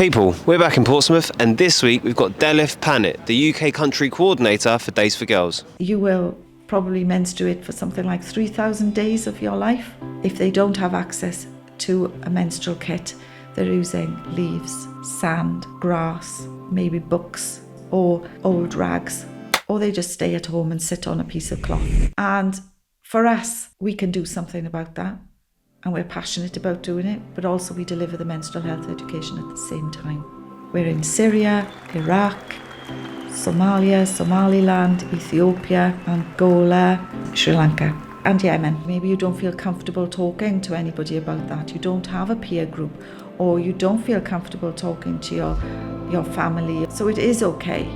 People, we're back in Portsmouth, and this week we've got Delyth Pannett, the UK country coordinator for Days for Girls. You will probably menstruate for something like 3,000 days of your life. If they don't have access to a menstrual kit, they're using leaves, sand, grass, maybe books or old rags, or they just stay at home and sit on a piece of cloth. And for us, we can do something about that. And we're passionate about doing it, but also we deliver the menstrual health education at the same time. We're in Syria, Iraq, Somalia, Somaliland, Ethiopia, Angola, Sri Lanka, and Yemen. Maybe you don't feel comfortable talking to anybody about that. You don't have a peer group, or you don't feel comfortable talking to your family. So it is okay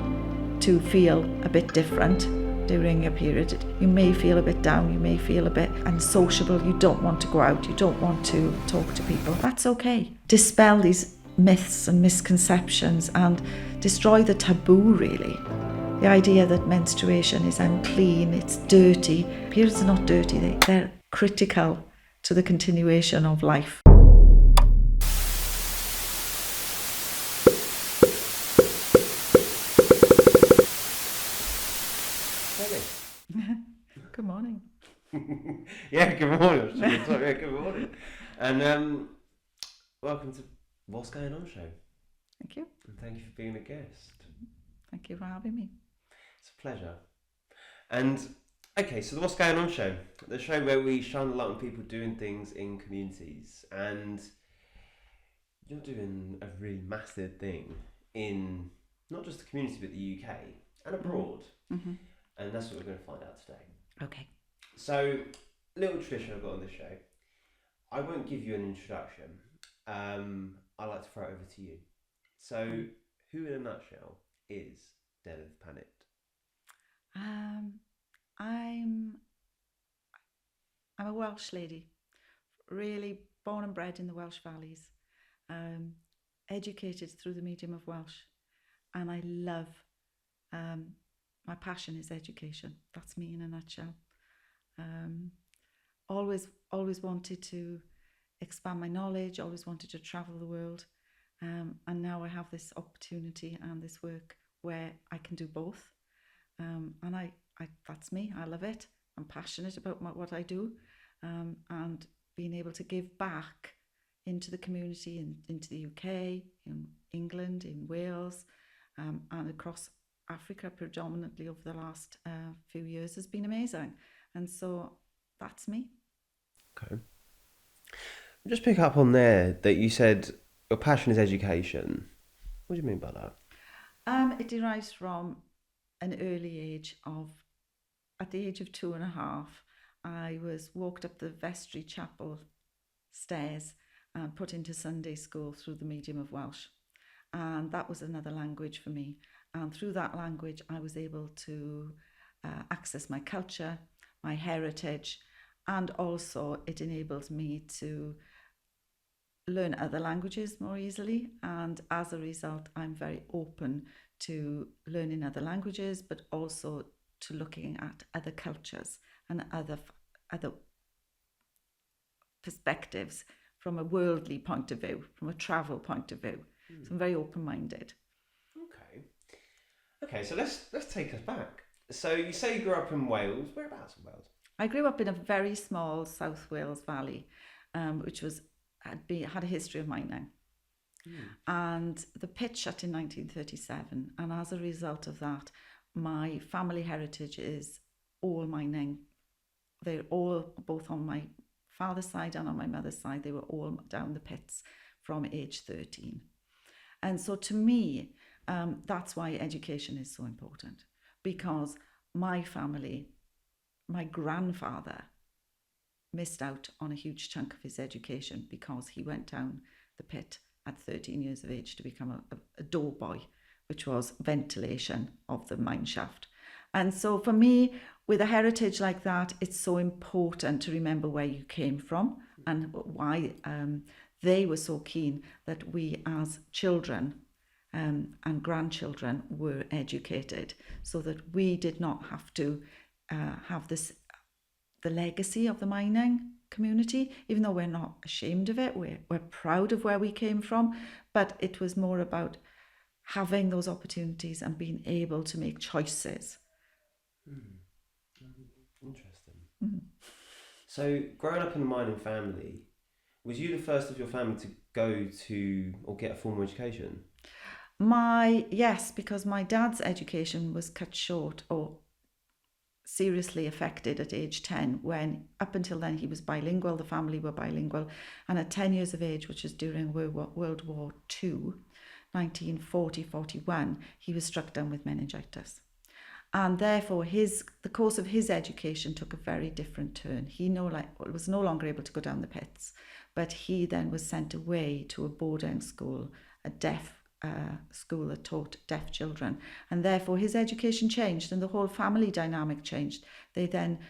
to feel a bit different during your period. You may feel a bit down, you may feel a bit unsociable, you don't want to go out, you don't want to talk to people. That's okay. Dispel these myths and misconceptions and destroy the taboo, really. The idea that menstruation is unclean, it's dirty. Periods are not dirty, they're critical to the continuation of life. Good morning. Yeah, good morning. Yeah, good morning. And welcome to What's Going On show. Thank you. And thank you for being a guest. Thank you for having me. It's a pleasure. And okay, so the What's Going On show, the show where we shine a light on people doing things in communities. And you're doing a really massive thing in not just the community but the UK and abroad. Mm-hmm. And that's what we're going to find out today. Okay. So, little tradition I've got on this show. I won't give you an introduction. I like to throw it over to you. So, who in a nutshell is Delyth Pannett? I'm a Welsh lady, really born and bred in the Welsh valleys, educated through the medium of Welsh, and I love. My passion is education. That's me in a nutshell. Always wanted to expand my knowledge, always wanted to travel the world. And now I have this opportunity and this work where I can do both. And I that's me. I love it. I'm passionate about what I do. And being able to give back into the community, into the UK, in England, in Wales, and across Africa predominantly over the last few years has been amazing. And so that's me. Okay. Just pick up on there that you said your passion is education. What do you mean by that? It derives from an early age at the age of 2.5, I was walked up the vestry chapel stairs and put into Sunday school through the medium of Welsh. And that was another language for me. And through that language, I was able to access my culture, my heritage, and also it enabled me to learn other languages more easily. And as a result, I'm very open to learning other languages, but also to looking at other cultures and other perspectives from a worldly point of view, from a travel point of view. So I'm very open-minded. Okay, so let's take us back. So you say you grew up in Wales. Whereabouts in Wales? I grew up in a very small South Wales valley, which had a history of mining. And the pit shut in 1937. And as a result of that, my family heritage is all mining. They're all, both on my father's side and on my mother's side, they were all down the pits from age 13. And so to me, that's why education is so important, because my family, my grandfather missed out on a huge chunk of his education because he went down the pit at 13 years of age to become a door boy, which was ventilation of the mine shaft. And so for me, with a heritage like that, it's so important to remember where you came from and why they were so keen that we as children and grandchildren were educated, so that we did not have to have the legacy of the mining community, even though we're not ashamed of it. We're proud of where we came from, but it was more about having those opportunities and being able to make choices. Interesting. Mm. So, growing up in a mining family, was you the first of your family to go to or get a formal education? Yes, because my dad's education was cut short or seriously affected at age 10, when up until then he was bilingual, the family were bilingual, and at 10 years of age, which is during World War II, 1940-41, he was struck down with meningitis. And therefore the course of his education took a very different turn. He was no longer able to go down the pits, but he then was sent away to a boarding school, a deaf school that taught deaf children, and therefore his education changed and the whole family dynamic changed. They then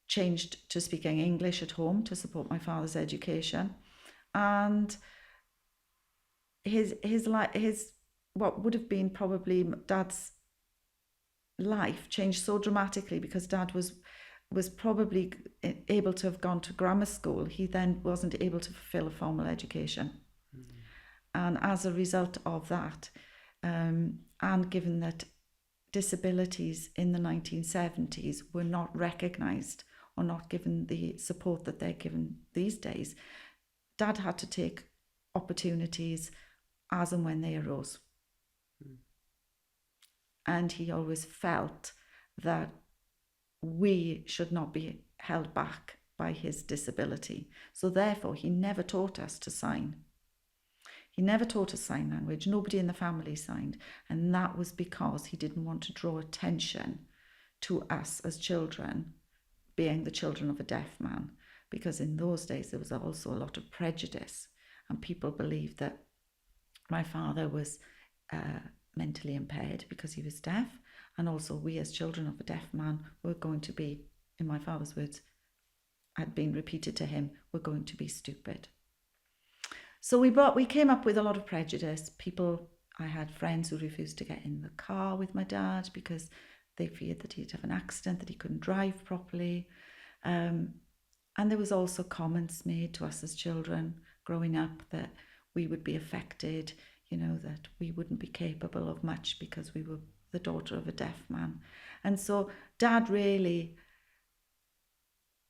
changed to speaking English at home to support my father's education, and his what would have been probably Dad's life changed so dramatically because Dad was probably able to have gone to grammar school. He then wasn't able to fulfill a formal education. And as a result of that, and given that disabilities in the 1970s were not recognised or not given the support that they're given these days, Dad had to take opportunities as and when they arose. And he always felt that we should not be held back by his disability. So therefore, he never taught us to sign. He never taught us sign language. Nobody in the family signed. And that was because he didn't want to draw attention to us as children, being the children of a deaf man. Because in those days, there was also a lot of prejudice. And people believed that my father was mentally impaired because he was deaf. And also we as children of a deaf man were going to be, in my father's words, had been repeated to him, were going to be stupid. So we came up with a lot of prejudice. I had friends who refused to get in the car with my dad because they feared that he'd have an accident, that he couldn't drive properly. And there was also comments made to us as children growing up that we would be affected, that we wouldn't be capable of much because we were the daughter of a deaf man. And so Dad really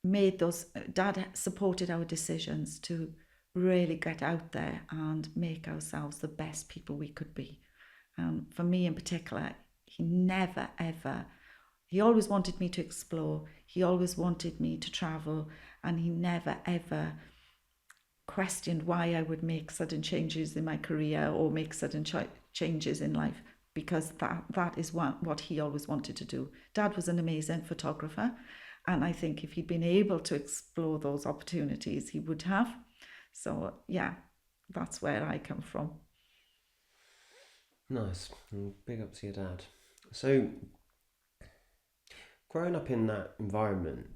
Dad supported our decisions to really get out there and make ourselves the best people we could be. For me in particular, he never ever, he always wanted me to explore, he always wanted me to travel, and he never ever questioned why I would make sudden changes in my career or make sudden changes in life, because that is what he always wanted to do. Dad was an amazing photographer, and I think if he'd been able to explore those opportunities, he would have. So, yeah, that's where I come from. Nice. Big up to your dad. So, growing up in that environment,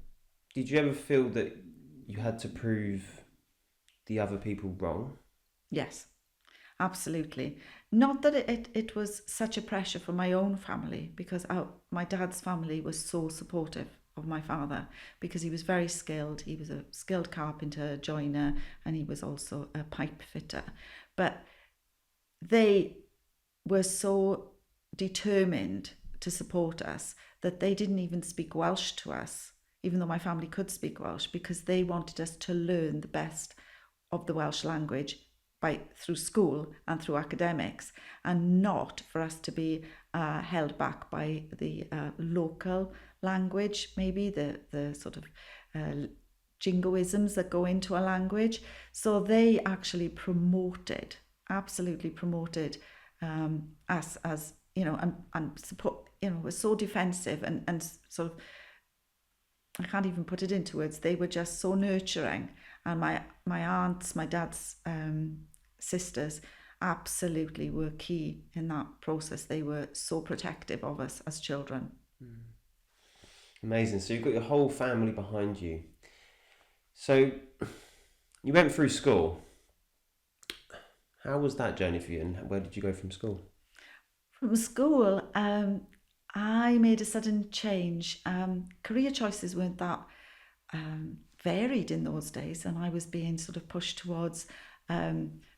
did you ever feel that you had to prove the other people wrong? Yes, absolutely. Not that it was such a pressure for my own family, because my dad's family was so supportive of my father because he was very skilled. He was a skilled carpenter, joiner, and he was also a pipe fitter. But they were so determined to support us that they didn't even speak Welsh to us, even though my family could speak Welsh, because they wanted us to learn the best of the Welsh language through school and through academics, and not for us to be held back by the local language, maybe the sort of jingoisms that go into a language. So they actually absolutely promoted us as, and support, were so defensive and sort of, I can't even put it into words. They were just so nurturing. And my aunts, my dad's sisters, absolutely were key in that process. They were so protective of us as children. Amazing. So you've got your whole family behind you. So you went through school. How was that journey for you, and where did you go from school? From school, I made a sudden change. Career choices weren't that varied in those days, and I was being sort of pushed towards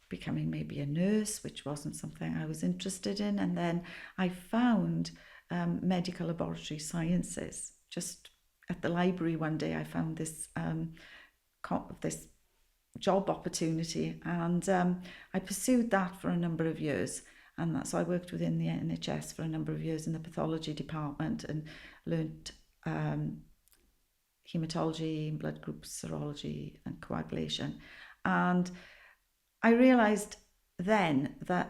becoming maybe a nurse, which wasn't something I was interested in. And then I found medical laboratory sciences. Just at the library one day, I found this this job opportunity, and I pursued that for a number of years. And so I worked within the NHS for a number of years in the pathology department and learnt hematology, blood groups, serology and coagulation. And I realised then that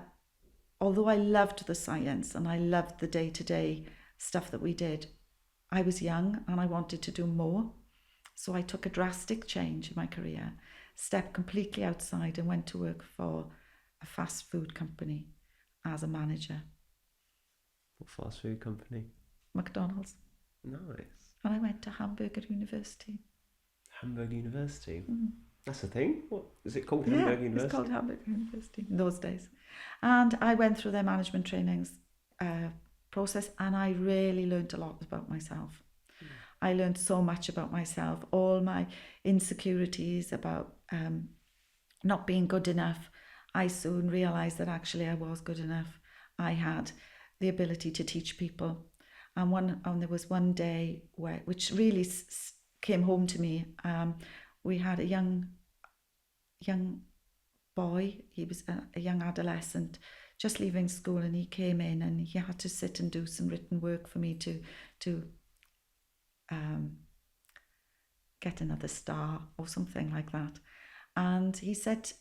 although I loved the science and I loved the day-to-day stuff that we did, I was young and I wanted to do more. So I took a drastic change in my career, stepped completely outside and went to work for a fast food company as a manager. What fast food company? McDonald's. Nice. And I went to Hamburger University. Hamburg University? That's a thing? What is it called? Yeah, Hamburg University? it's called Hamburger University in those days. And I went through their management trainings process, and I really learned a lot about myself. I learned so much about myself, all my insecurities about not being good enough. I soon realised that actually I was good enough. I had the ability to teach people. And there was one day which really came home to me. We had a young boy. He was a young adolescent, just leaving school, and he came in and he had to sit and do some written work for me to get another star or something like that. And he said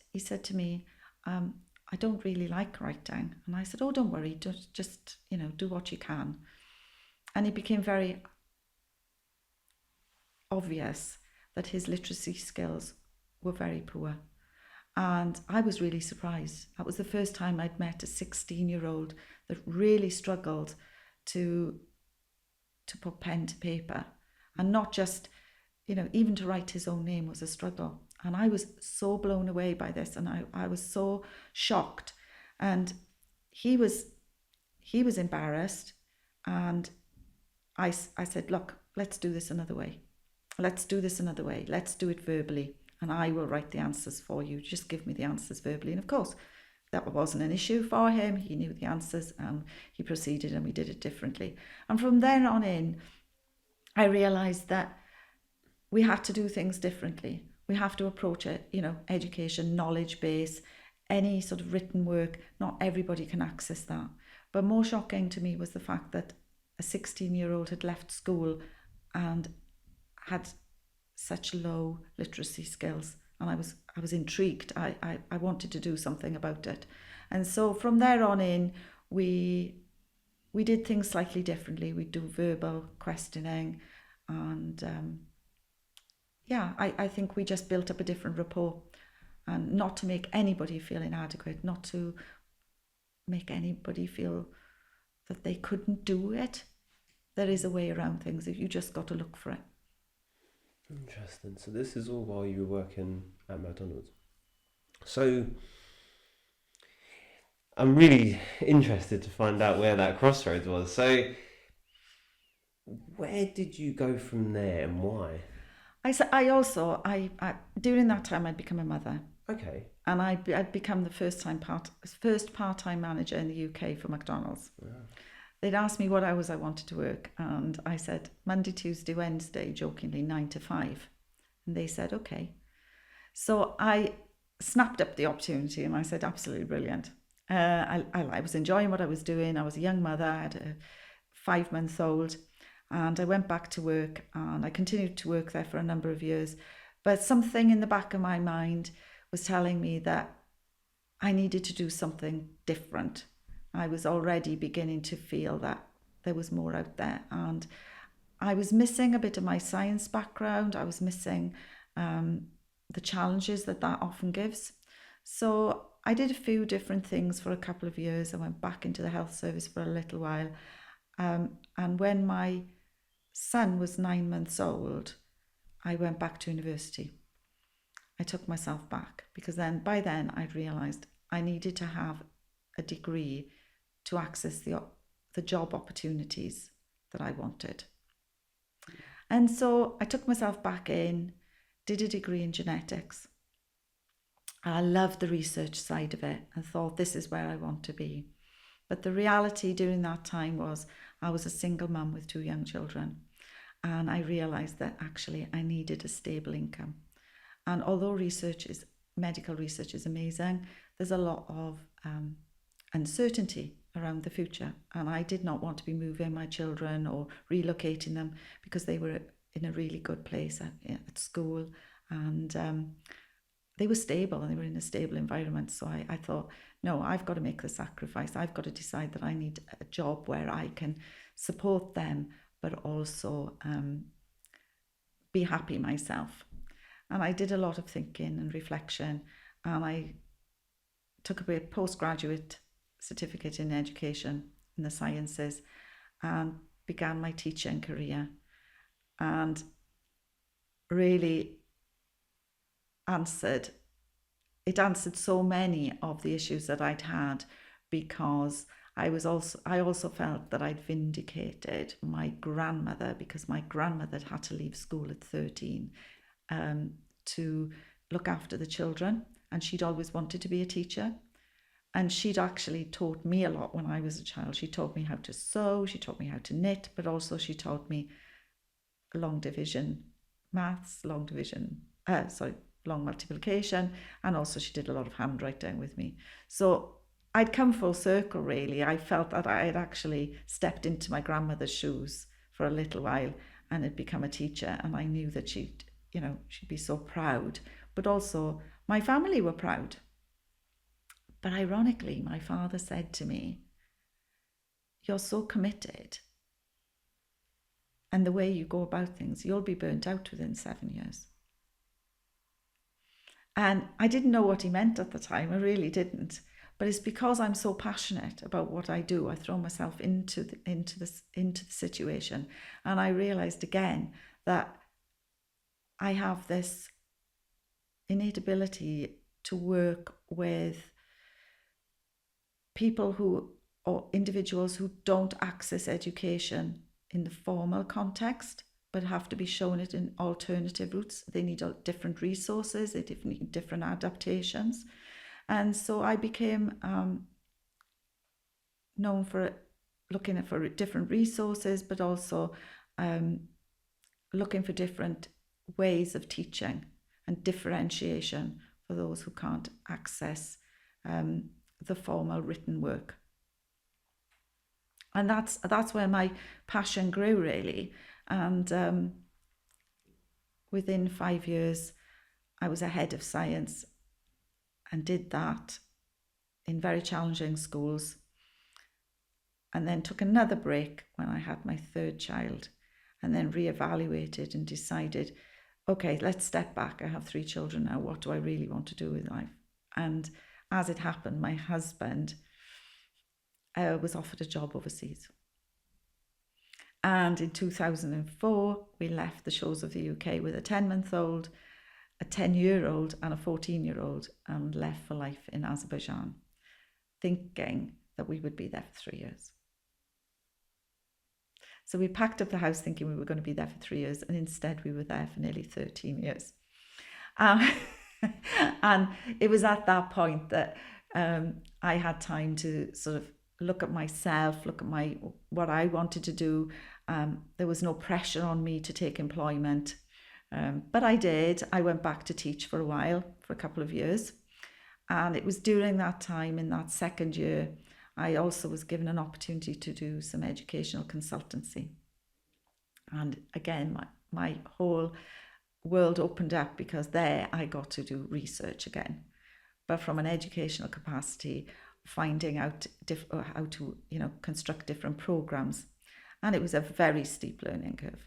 to me, I don't really like writing. And I said, oh, don't worry, just do what you can. And it became very obvious that his literacy skills were very poor. And I was really surprised. That was the first time I'd met a 16-year-old that really struggled to put pen to paper. And not just, even to write his own name was a struggle. And I was so blown away by this, and I was so shocked. And he was embarrassed, and I said, look, let's do this another way. Let's do this another way. Let's do it verbally, and I will write the answers for you. Just give me the answers verbally. And of course, that wasn't an issue for him. He knew the answers, and he proceeded, and we did it differently. And from then on in, I realised that we had to do things differently. We have to approach it, education, knowledge base, any sort of written work. Not everybody can access that. But more shocking to me was the fact that a 16-year-old had left school and had such low literacy skills. And I was intrigued. I wanted to do something about it. And so from there on in, we did things slightly differently. We'd do verbal questioning, and I think we just built up a different rapport, and not to make anybody feel inadequate, not to make anybody feel that they couldn't do it. There is a way around things. You just got to look for it. Interesting. So this is all while you were working at McDonald's. So I'm really interested to find out where that crossroads was. So where did you go from there, and why? I during that time I'd become a mother. Okay. And I'd become the first part-time manager in the UK for McDonald's. Wow. They'd asked me what hours I wanted to work, and I said Monday, Tuesday, Wednesday, jokingly 9 to 5. And they said, okay. So I snapped up the opportunity, and I said, absolutely brilliant. I was enjoying what I was doing. I was a young mother. I had a 5-month-old, and I went back to work, and I continued to work there for a number of years. But something in the back of my mind was telling me that I needed to do something different. I was already beginning to feel that there was more out there, and I was missing a bit of my science background. I was missing the challenges that often gives. So I did a few different things for a couple of years. I went back into the health service for a little while, and when my son was 9 months old, I went back to university. I took myself back, because by then I'd realised I needed to have a degree to access the job opportunities that I wanted. And so I took myself back in, did a degree in genetics. I loved the research side of it and thought this is where I want to be. But the reality during that time was I was a single mum with 2 young children, and I realised that actually I needed a stable income. And although medical research is amazing, there's a lot of uncertainty around the future, and I did not want to be moving my children or relocating them because they were in a really good place at school, and they were stable and they were in a stable environment. So I thought, no, I've got to make the sacrifice. I've got to decide that I need a job where I can support them, but also be happy myself. And I did a lot of thinking and reflection, and I took a postgraduate certificate in education in the sciences and began my teaching career, and really answered so many of the issues that I'd had, because I also felt that I'd vindicated my grandmother, because my grandmother had to leave school at 13 to look after the children, and she'd always wanted to be a teacher, and she'd actually taught me a lot when I was a child. She taught me how to sew, she taught me how to knit, but also she taught me long division maths, long multiplication, and also she did a lot of handwriting with me. So I'd come full circle, really. I felt that I had actually stepped into my grandmother's shoes for a little while and had become a teacher, and I knew that she'd be so proud, but also my family were proud. But ironically, my father said to me, "You're so committed, and the way you go about things, you'll be burnt out within 7 years." And I didn't know what he meant at the time. I really didn't. But it's because I'm so passionate about what I do. I throw myself into the situation, and I realized again that I have this innate ability to work with people or individuals who don't access education in the formal context, but have to be shown it in alternative routes. They need different resources, they need different adaptations. And so I became known for looking for different resources, but also looking for different ways of teaching and differentiation for those who can't access the formal written work. And that's where my passion grew, really. And within 5 years, I was a head of science and did that in very challenging schools. And then took another break when I had my 3rd child, and then reevaluated and decided, okay, let's step back. I have 3 children now. What do I really want to do with life? And as it happened, my husband was offered a job overseas. And in 2004, we left the shores of the UK with a 10-month-old, a 10-year-old and a 14-year-old, and left for life in Azerbaijan, thinking that we would be there for 3 years. So we packed up the house thinking we were going to be there for 3 years, and instead we were there for nearly 13 years. And it was at that point that I had time to sort of look at myself, look at what I wanted to do. There was no pressure on me to take employment, but I did. I went back to teach for a while, for a couple of years. And it was during that time, in that 2nd year, I also was given an opportunity to do some educational consultancy. And again, my whole world opened up, because there I got to do research again, but from an educational capacity, finding out how to construct different programs. And it was a very steep learning curve.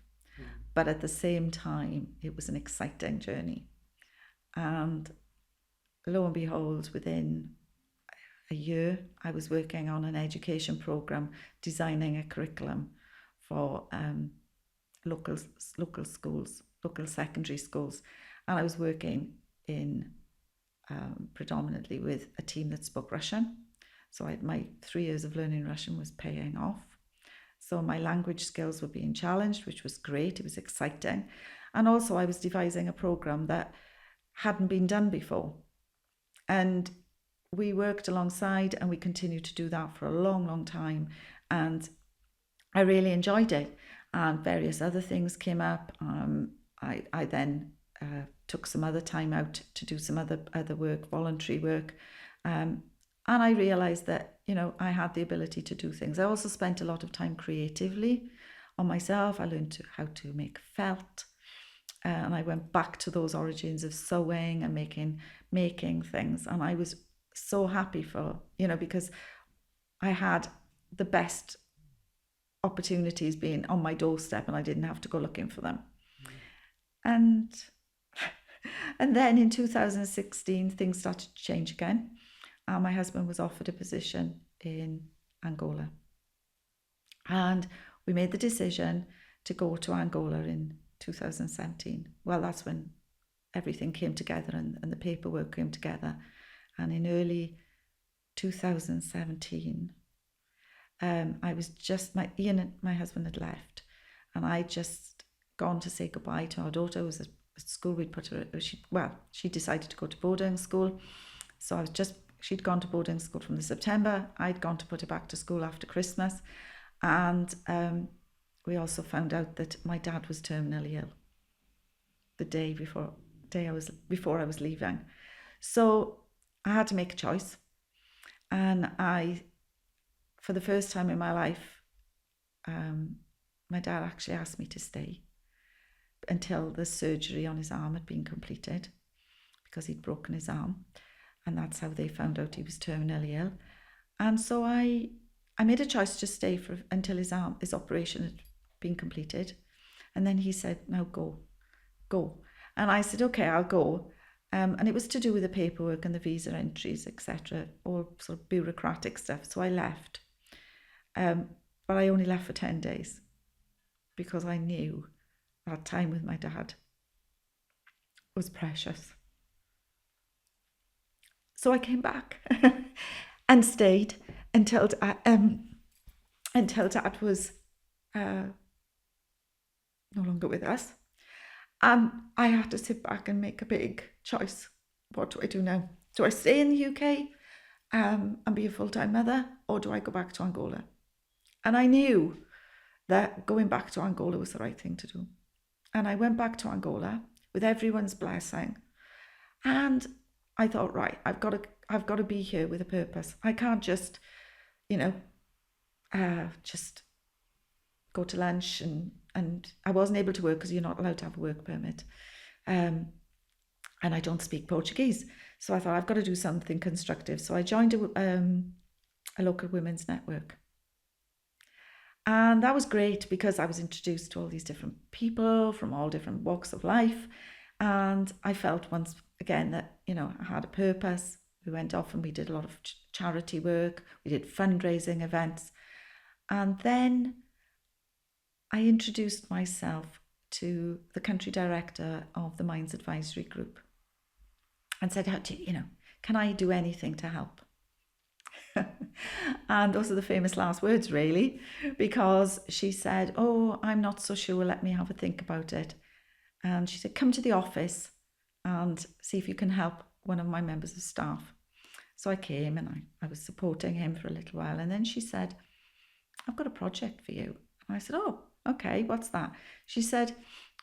But at the same time, it was an exciting journey. And lo and behold, within a year, I was working on an education program, designing a curriculum for local schools, local secondary schools. And I was working in predominantly with a team that spoke Russian. So my 3 years of learning Russian was paying off. So my language skills were being challenged, which was great. It was exciting. And also I was devising a program that hadn't been done before. And we worked alongside, and we continued to do that for a long, long time. And I really enjoyed it. And various other things came up. I then took some other time out to do some other work, voluntary work. And I realised that, I had the ability to do things. I also spent a lot of time creatively on myself. I learned how to make felt. And I went back to those origins of sewing and making things. And I was so happy because I had the best opportunities being on my doorstep, and I didn't have to go looking for them. And then in 2016, things started to change again. My husband was offered a position in Angola. And we made the decision to go to Angola in 2017. Well, that's when everything came together and the paperwork came together. And in early 2017, I was just, Ian, my husband, had left, and I'd just gone to say goodbye to our daughter, who was at school. We'd put her, she decided to go to boarding school. So she'd gone to boarding school from the September. I'd gone to put her back to school after Christmas. And we also found out that my dad was terminally ill the day before I was leaving. So I had to make a choice. And for the first time in my life, my dad actually asked me to stay until the surgery on his arm had been completed, because he'd broken his arm. And that's how they found out he was terminally ill. And so I made a choice to stay until his operation had been completed. And then he said, "Now go. And I said, "Okay, I'll go." And it was to do with the paperwork and the visa entries, etc., all sort of bureaucratic stuff. So I left. But I only left for 10 days because I knew that time with my dad was precious. So I came back and stayed until Dad was no longer with us. And I had to sit back and make a big choice. What do I do now? Do I stay in the UK and be a full-time mother, or do I go back to Angola? And I knew that going back to Angola was the right thing to do. And I went back to Angola with everyone's blessing. And I thought, right, I've got to be here with a purpose. I can't just, just go to lunch and I wasn't able to work because you're not allowed to have a work permit. And I don't speak Portuguese. So I thought, I've got to do something constructive. So I joined a local women's network. And that was great because I was introduced to all these different people from all different walks of life. And I felt once again that, I had a purpose. We went off and we did a lot of charity work. We did fundraising events. And then I introduced myself to the country director of the Mines Advisory Group and said, can I do anything to help? And those are the famous last words, really, because she said, "Oh, I'm not so sure. Let me have a think about it." And she said, "Come to the office and see if you can help one of my members of staff." So I came and I was supporting him for a little while. And then she said, "I've got a project for you." And I said, "Oh, okay, what's that?" She said,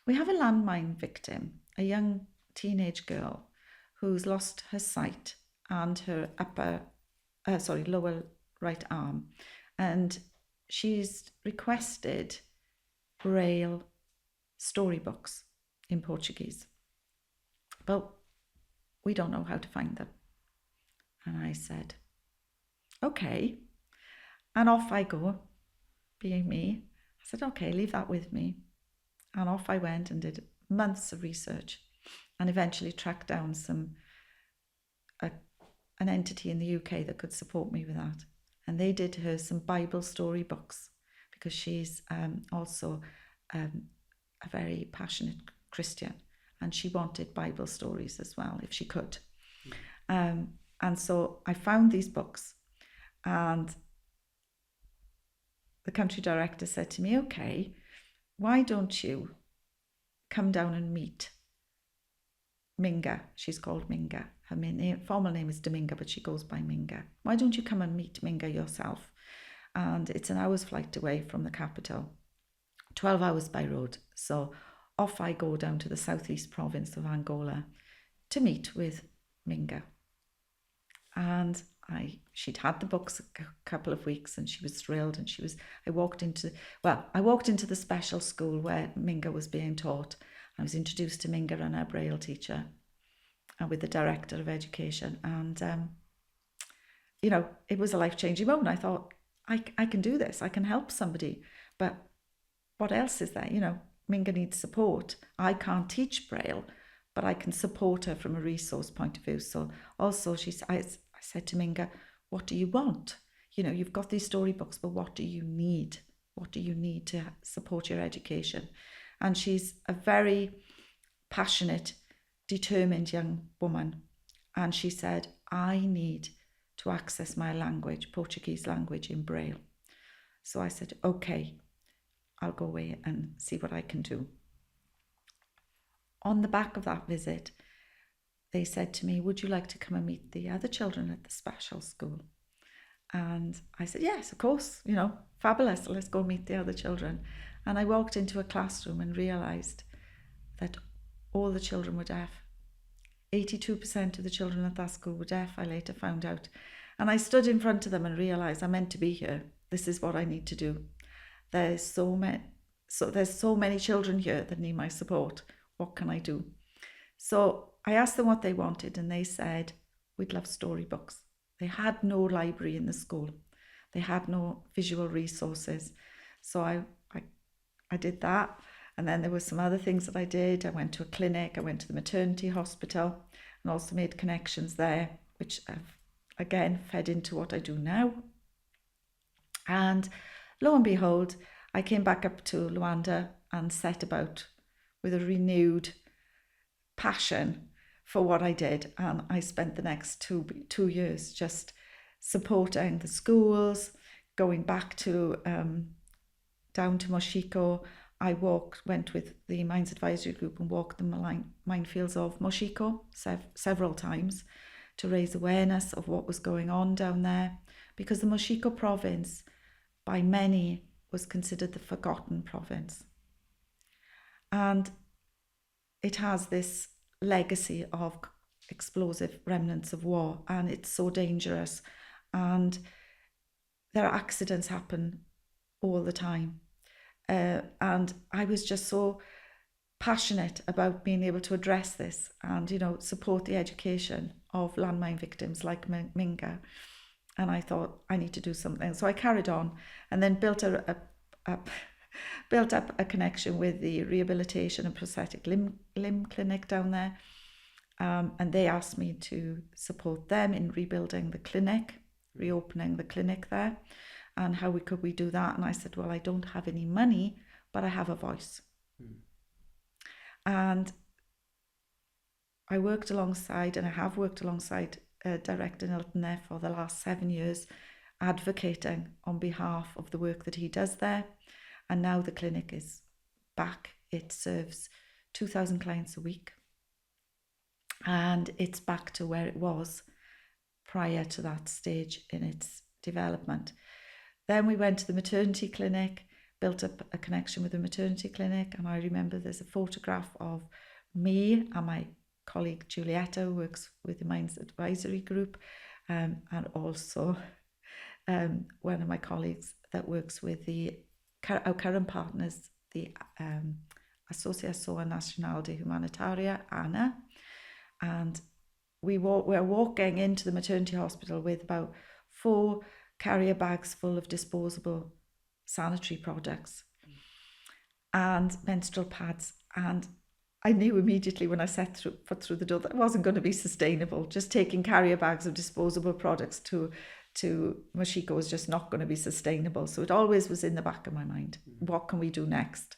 "We have a landmine victim, a young teenage girl who's lost her sight and her lower right arm. And she's requested Braille storybooks in Portuguese. But we don't know how to find them." And I said, "Okay." And off I go, being me. I said, "Okay, leave that with me." And off I went and did months of research and eventually tracked down an entity in the UK that could support me with that. And they did her some Bible story books because she's also a very passionate Christian, and she wanted Bible stories as well if she could. And so I found these books, and the country director said to me, "Okay, why don't you come down and meet Minga. She's called Minga. Her formal name is Dominga, but she goes by Minga. Why don't you come and meet Minga yourself? And it's an hour's flight away from the capital, 12 hours by road. So off I go down to the southeast province of Angola to meet with Minga. And she'd had the books a couple of weeks and she was thrilled. And I walked into the special school where Minga was being taught. I was introduced to Minga and her Braille teacher and with the director of education. And, it was a life-changing moment. I thought, I can do this. I can help somebody. But what else is there? Minga needs support. I can't teach Braille, but I can support her from a resource point of view. So also I said to Minga, what do you want? You've got these storybooks, but what do you need? What do you need to support your education? And she's a very passionate, determined young woman. And she said, I need to access my language, Portuguese language in Braille. So I said, okay, I'll go away and see what I can do. On the back of that visit, they said to me, would you like to come and meet the other children at the special school? And I said, yes, of course, fabulous. Let's go meet the other children. And I walked into a classroom and realised that all the children were deaf. 82% of the children at that school were deaf, I later found out. And I stood in front of them and realised I'm meant to be here. This is what I need to do. There's so many children here that need my support. What can I do? So I asked them what they wanted and they said, we'd love storybooks. They had no library in the school. They had no visual resources. So I did that. And then there were some other things that I did. I went to a clinic, I went to the maternity hospital and also made connections there, which have again fed into what I do now. And lo and behold, I came back up to Luanda and set about with a renewed passion for what I did. And I spent the next two years just supporting the schools, going back to down to Moshiko. I went with the Mines Advisory Group and walked the minefields of Moshiko several times to raise awareness of what was going on down there, because the Moshiko province, by many, was considered the forgotten province. And it has this legacy of explosive remnants of war, and it's so dangerous. And there are accidents happen all the time. And I was just so passionate about being able to address this and, support the education of landmine victims like Minga. And I thought, I need to do something. So I carried on and then built up a connection with the rehabilitation and prosthetic limb clinic down there. And they asked me to support them in rebuilding the clinic, reopening the clinic there. And how could we do that? And I said, well, I don't have any money, but I have a voice. And I worked alongside, and I have worked alongside Director Nilton there for the last 7 years, advocating on behalf of the work that he does there. And now the clinic is back. It serves 2,000 clients a week. And it's back to where it was prior to that stage in its development. Then we went to the maternity clinic, built up a connection with the maternity clinic. And I remember there's a photograph of me and my colleague Giulietta, who works with the Mines Advisory Group, and also one of my colleagues that works with our current partners, the Associação Nacional de Humanitaria, ANA. And we're walking into the maternity hospital with about 4 carrier bags full of disposable sanitary products and menstrual pads. And I knew immediately when I set foot through the door that it wasn't going to be sustainable. Just taking carrier bags of disposable products to Moshiko was just not going to be sustainable. So it always was in the back of my mind. What can we do next?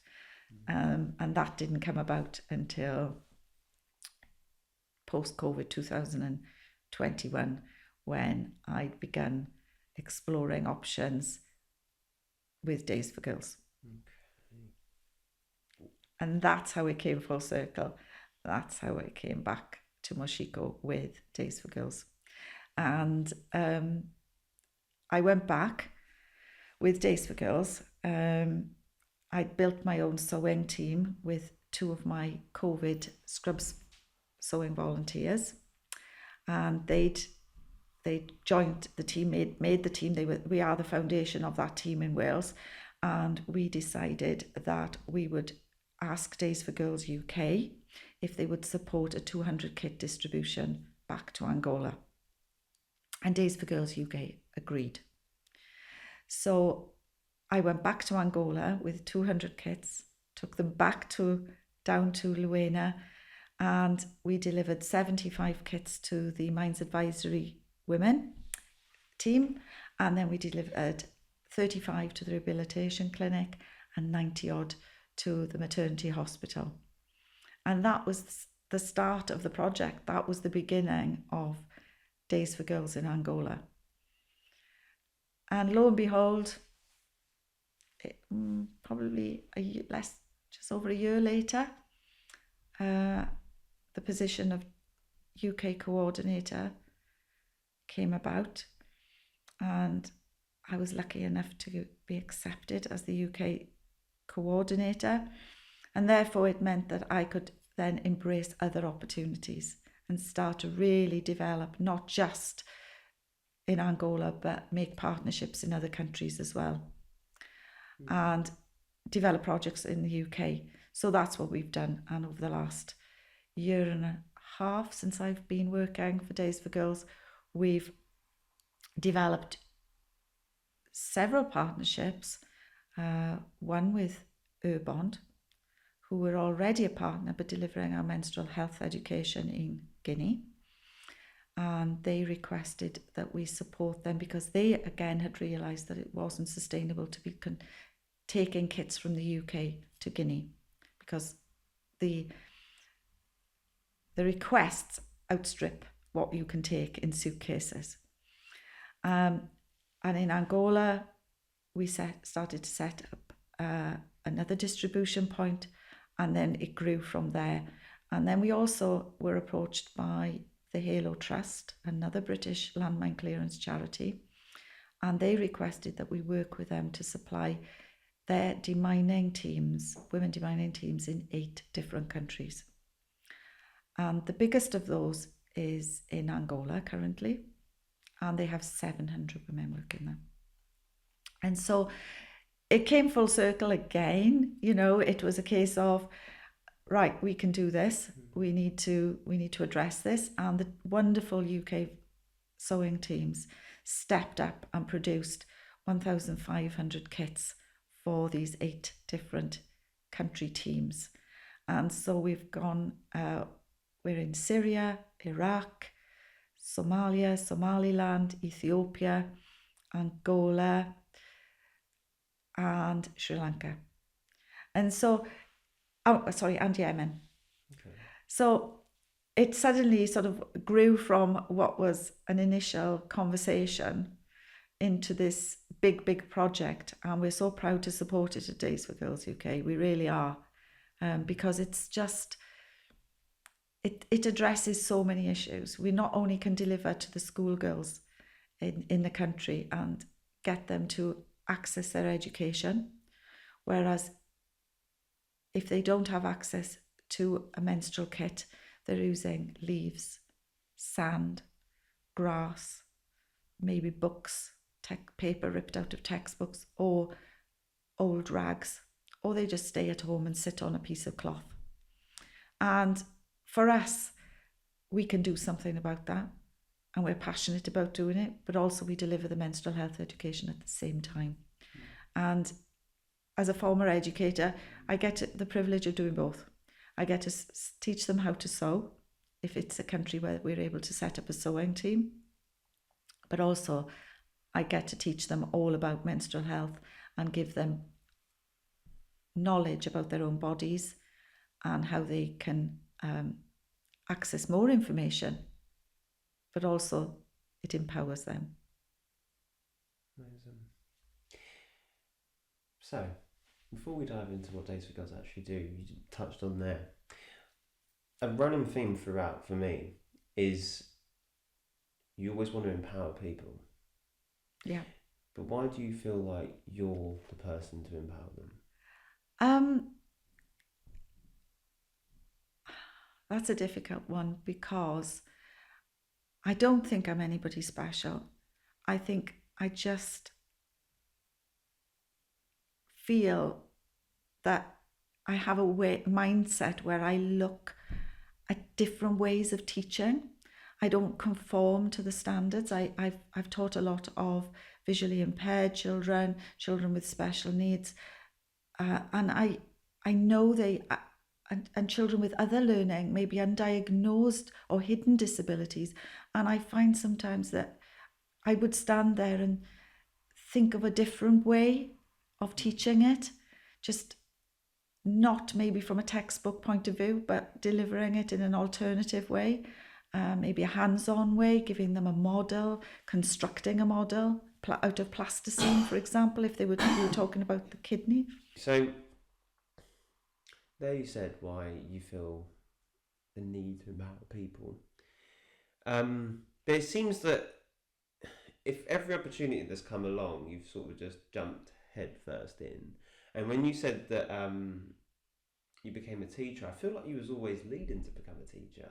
And that didn't come about until post-COVID 2021, when I'd begun exploring options with Days for Girls. Okay. And that's how it came full circle. That's how it came back to Moshiko with Days for Girls. And I went back with Days for Girls. I built my own sewing team with 2 of my COVID scrubs sewing volunteers, and they joined the team, made the team. We are the foundation of that team in Wales, and we decided that we would ask Days for Girls UK if they would support a 200 kit distribution back to Angola. And Days for Girls UK agreed. So I went back to Angola with 200 kits, took them back down to Luena, and we delivered 75 kits to the Mines Advisory Women team, and then we delivered 35 to the rehabilitation clinic and 90 odd to the maternity hospital. And that was the start of the project. That was the beginning of Days for Girls in Angola. And lo and behold, probably just over a year later, the position of UK coordinator came about, and I was lucky enough to be accepted as the UK coordinator, and therefore it meant that I could then embrace other opportunities and start to really develop, not just in Angola, but make partnerships in other countries as well, and develop projects in the UK. So that's what we've done. And over the last year and a half since I've been working for Days for Girls, we've developed several partnerships, one with Urbond, who were already a partner but delivering our menstrual health education in Guinea. And they requested that we support them because they again had realised that it wasn't sustainable to be taking kits from the UK to Guinea, because the requests outstrip what you can take in suitcases. And in Angola, we started to set up another distribution point, and then it grew from there. And then we also were approached by the Halo Trust, another British landmine clearance charity, and they requested that we work with them to supply their demining teams, women demining teams, in 8 different countries. And the biggest of those is in Angola currently, and they have 700 women working there. And so it came full circle again. You know, it was a case of, right, we can do this. We need to address this. And the wonderful UK sewing teams stepped up and produced 1,500 kits for these 8 different country teams. And so we've gone, we're in Syria, Iraq, Somalia, Somaliland, Ethiopia, Angola, and Sri Lanka. And so, and Yemen. Okay. So it suddenly sort of grew from what was an initial conversation into this big project. And we're so proud to support it at Days for Girls UK. We really are. Because it's just, it addresses so many issues. We not only can deliver to the schoolgirls in the country and get them to access their education, whereas if they don't have access to a menstrual kit, they're using leaves, sand, grass, maybe books, paper ripped out of textbooks, or old rags, or they just stay at home and sit on a piece of cloth. And for us, we can do something about that, and we're passionate about doing it, but also we deliver the menstrual health education at the same time. And as a former educator, I get the privilege of doing both. I get to teach them how to sew, if it's a country where we're able to set up a sewing team, but also I get to teach them all about menstrual health and give them knowledge about their own bodies and how they can access more information, but also it empowers them. Amazing. So, Before we dive into what Days for Girls actually do, you touched on there. A running theme throughout for me is you always want to empower people. Yeah. But why do you feel like you're the person to empower them? That's a difficult one because I don't think I'm anybody special. I think I just feel that I have a mindset where I look at different ways of teaching. I don't conform to the standards. I've taught a lot of visually impaired children, children with special needs, and I know and children with other learning, maybe undiagnosed or hidden disabilities. And I find sometimes that I would stand there and think of a different way of teaching it, just not maybe from a textbook point of view, but delivering it in an alternative way, maybe a hands-on way, giving them a model, constructing a model out of plasticine, for example, if we were talking about the kidney. So, there you said why you feel the need to empower people. There seems that if every opportunity that's come along, you've sort of just jumped head first in. And when you said that you became a teacher, I feel like you was always leading to become a teacher.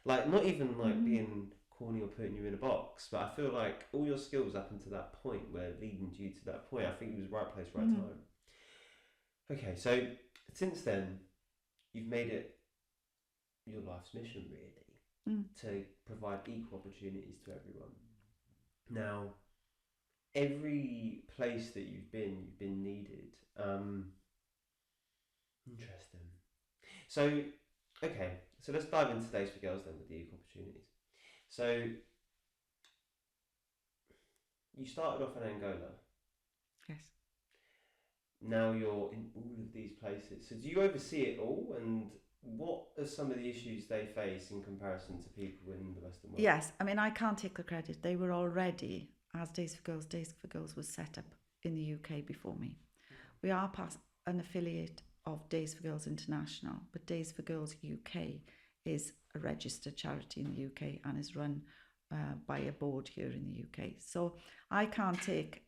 Like not even like being corny or putting you in a box, but I feel like all your skills up until that point were leading you to that point. I think you was right place, right time. Okay, so since then, you've made it your life's mission really to provide equal opportunities to everyone. Now, every place that you've been needed. Interesting. So, okay, so let's dive into Days for Girls then with the equal opportunities. So, you started off in Angola. Yes. Now you're in all of these places. So, do you oversee it all? And what are some of the issues they face in comparison to people in the Western world? Yes, I mean, I can't take the credit. They were already, as Days for Girls was set up in the UK before me. We are an affiliate of Days for Girls International, but Days for Girls UK is a registered charity in the UK and is run by a board here in the UK. So I can't take,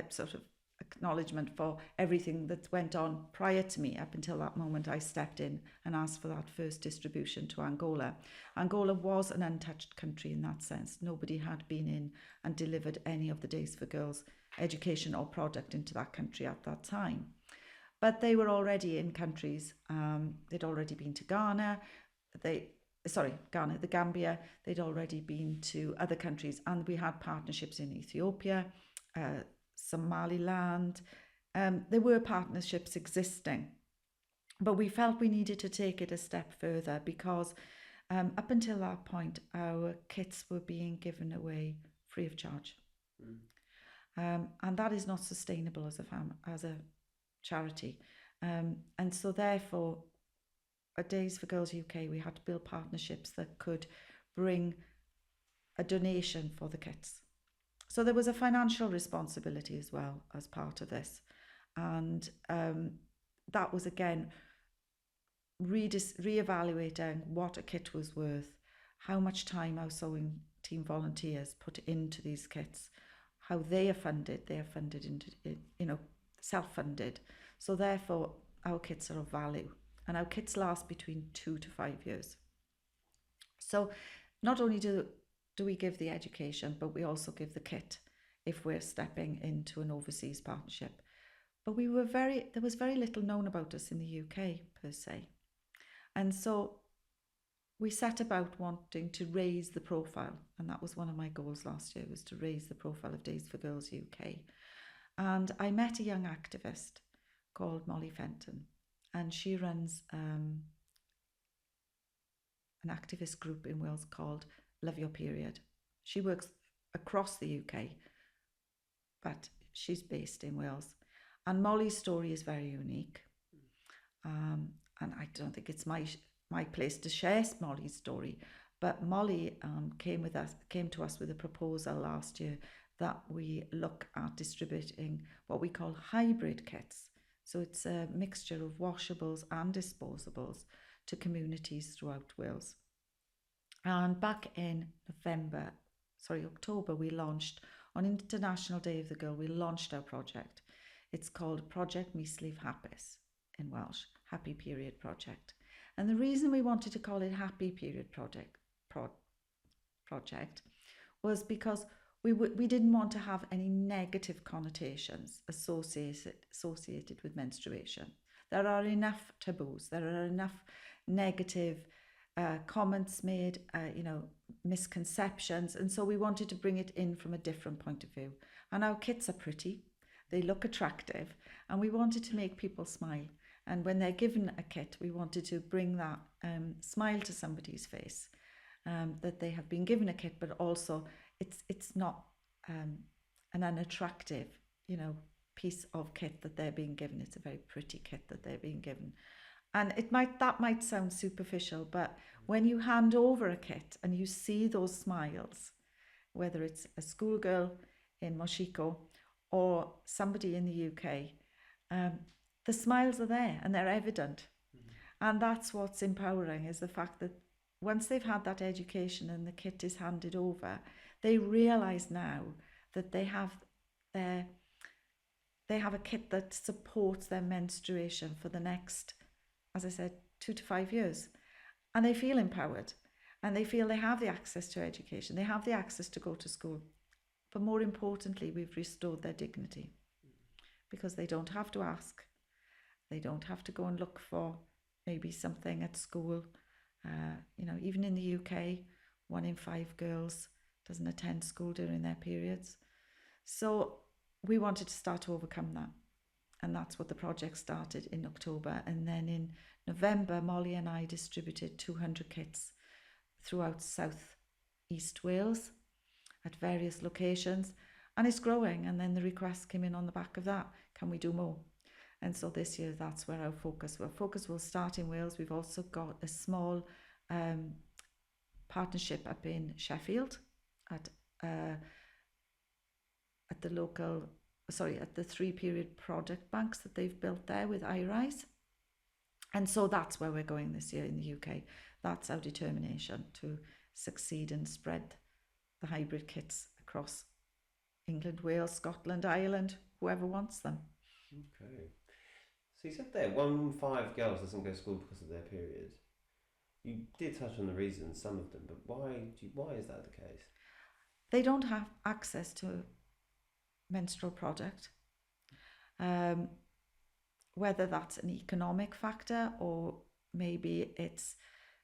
sort of acknowledgement for everything that went on prior to me. Up until that moment, I stepped in and asked for that first distribution to Angola. Angola was an untouched country in that sense. Nobody had been in and delivered any of the Days for Girls education or product into that country at that time. But they were already in countries. They'd already been to Ghana, the Gambia. They'd already been to other countries, and we had partnerships in Ethiopia, Somaliland. There were partnerships existing, but we felt we needed to take it a step further because up until that point, our kits were being given away free of charge. And that is not sustainable as a charity. And so therefore, at Days for Girls UK, we had to build partnerships that could bring a donation for the kits. So there was a financial responsibility as well as part of this. And that was, again, re-evaluating what a kit was worth, how much time our sewing team volunteers put into these kits, how they are funded. They are funded into, self-funded. So therefore, our kits are of value. And our kits last between 2 to 5 years. So not only do we give the education, but we also give the kit if we're stepping into an overseas partnership. But there was very little known about us in the UK per se. And so we set about wanting to raise the profile. And that was one of my goals last year, was to raise the profile of Days for Girls UK. And I met a young activist called Molly Fenton. And she runs an activist group in Wales called Love Your Period. She works across the UK, but she's based in Wales. And Molly's story is very unique. And I don't think it's my place to share Molly's story, but Molly came to us with a proposal last year that we look at distributing what we call hybrid kits. So it's a mixture of washables and disposables to communities throughout Wales. And back in October, we launched, on International Day of the Girl, we launched our project. It's called Project Mis-Leaf Hapus in Welsh, Happy Period Project. And the reason we wanted to call it Happy Period Project was because we didn't want to have any negative connotations associated with menstruation. There are enough taboos, there are enough negative comments made, misconceptions, and so we wanted to bring it in from a different point of view. And our kits are pretty, they look attractive, and we wanted to make people smile. And when they're given a kit, we wanted to bring that smile to somebody's face, that they have been given a kit, but also it's not an unattractive, piece of kit that they're being given. It's a very pretty kit that they're being given. And that might sound superficial, but when you hand over a kit and you see those smiles, whether it's a schoolgirl in Moshiko or somebody in the UK, the smiles are there and they're evident. Mm-hmm. And that's what's empowering, is the fact that once they've had that education and the kit is handed over, they realise now that they have a kit that supports their menstruation for the next, as I said, 2 to 5 years. And they feel empowered and they feel they have the access to education. They have the access to go to school. But more importantly, we've restored their dignity, because they don't have to ask. They don't have to go and look for maybe something at school. Even in the UK, 1 in 5 girls doesn't attend school during their periods. So we wanted to start to overcome that. And that's what the project started in October. And then in November, Molly and I distributed 200 kits throughout South East Wales at various locations. And it's growing. And then the requests came in on the back of that. Can we do more? And so this year, that's where our focus will start in Wales. We've also got a small partnership up in Sheffield at the 3-period project banks that they've built there with iRise. And so that's where we're going this year in the UK. That's our determination, to succeed and spread the hybrid kits across England, Wales, Scotland, Ireland, whoever wants them. Okay. So you said there 1 in 5 girls doesn't go to school because of their period. You did touch on the reasons, some of them, but why is that the case? They don't have access to menstrual product. Whether that's an economic factor or maybe it's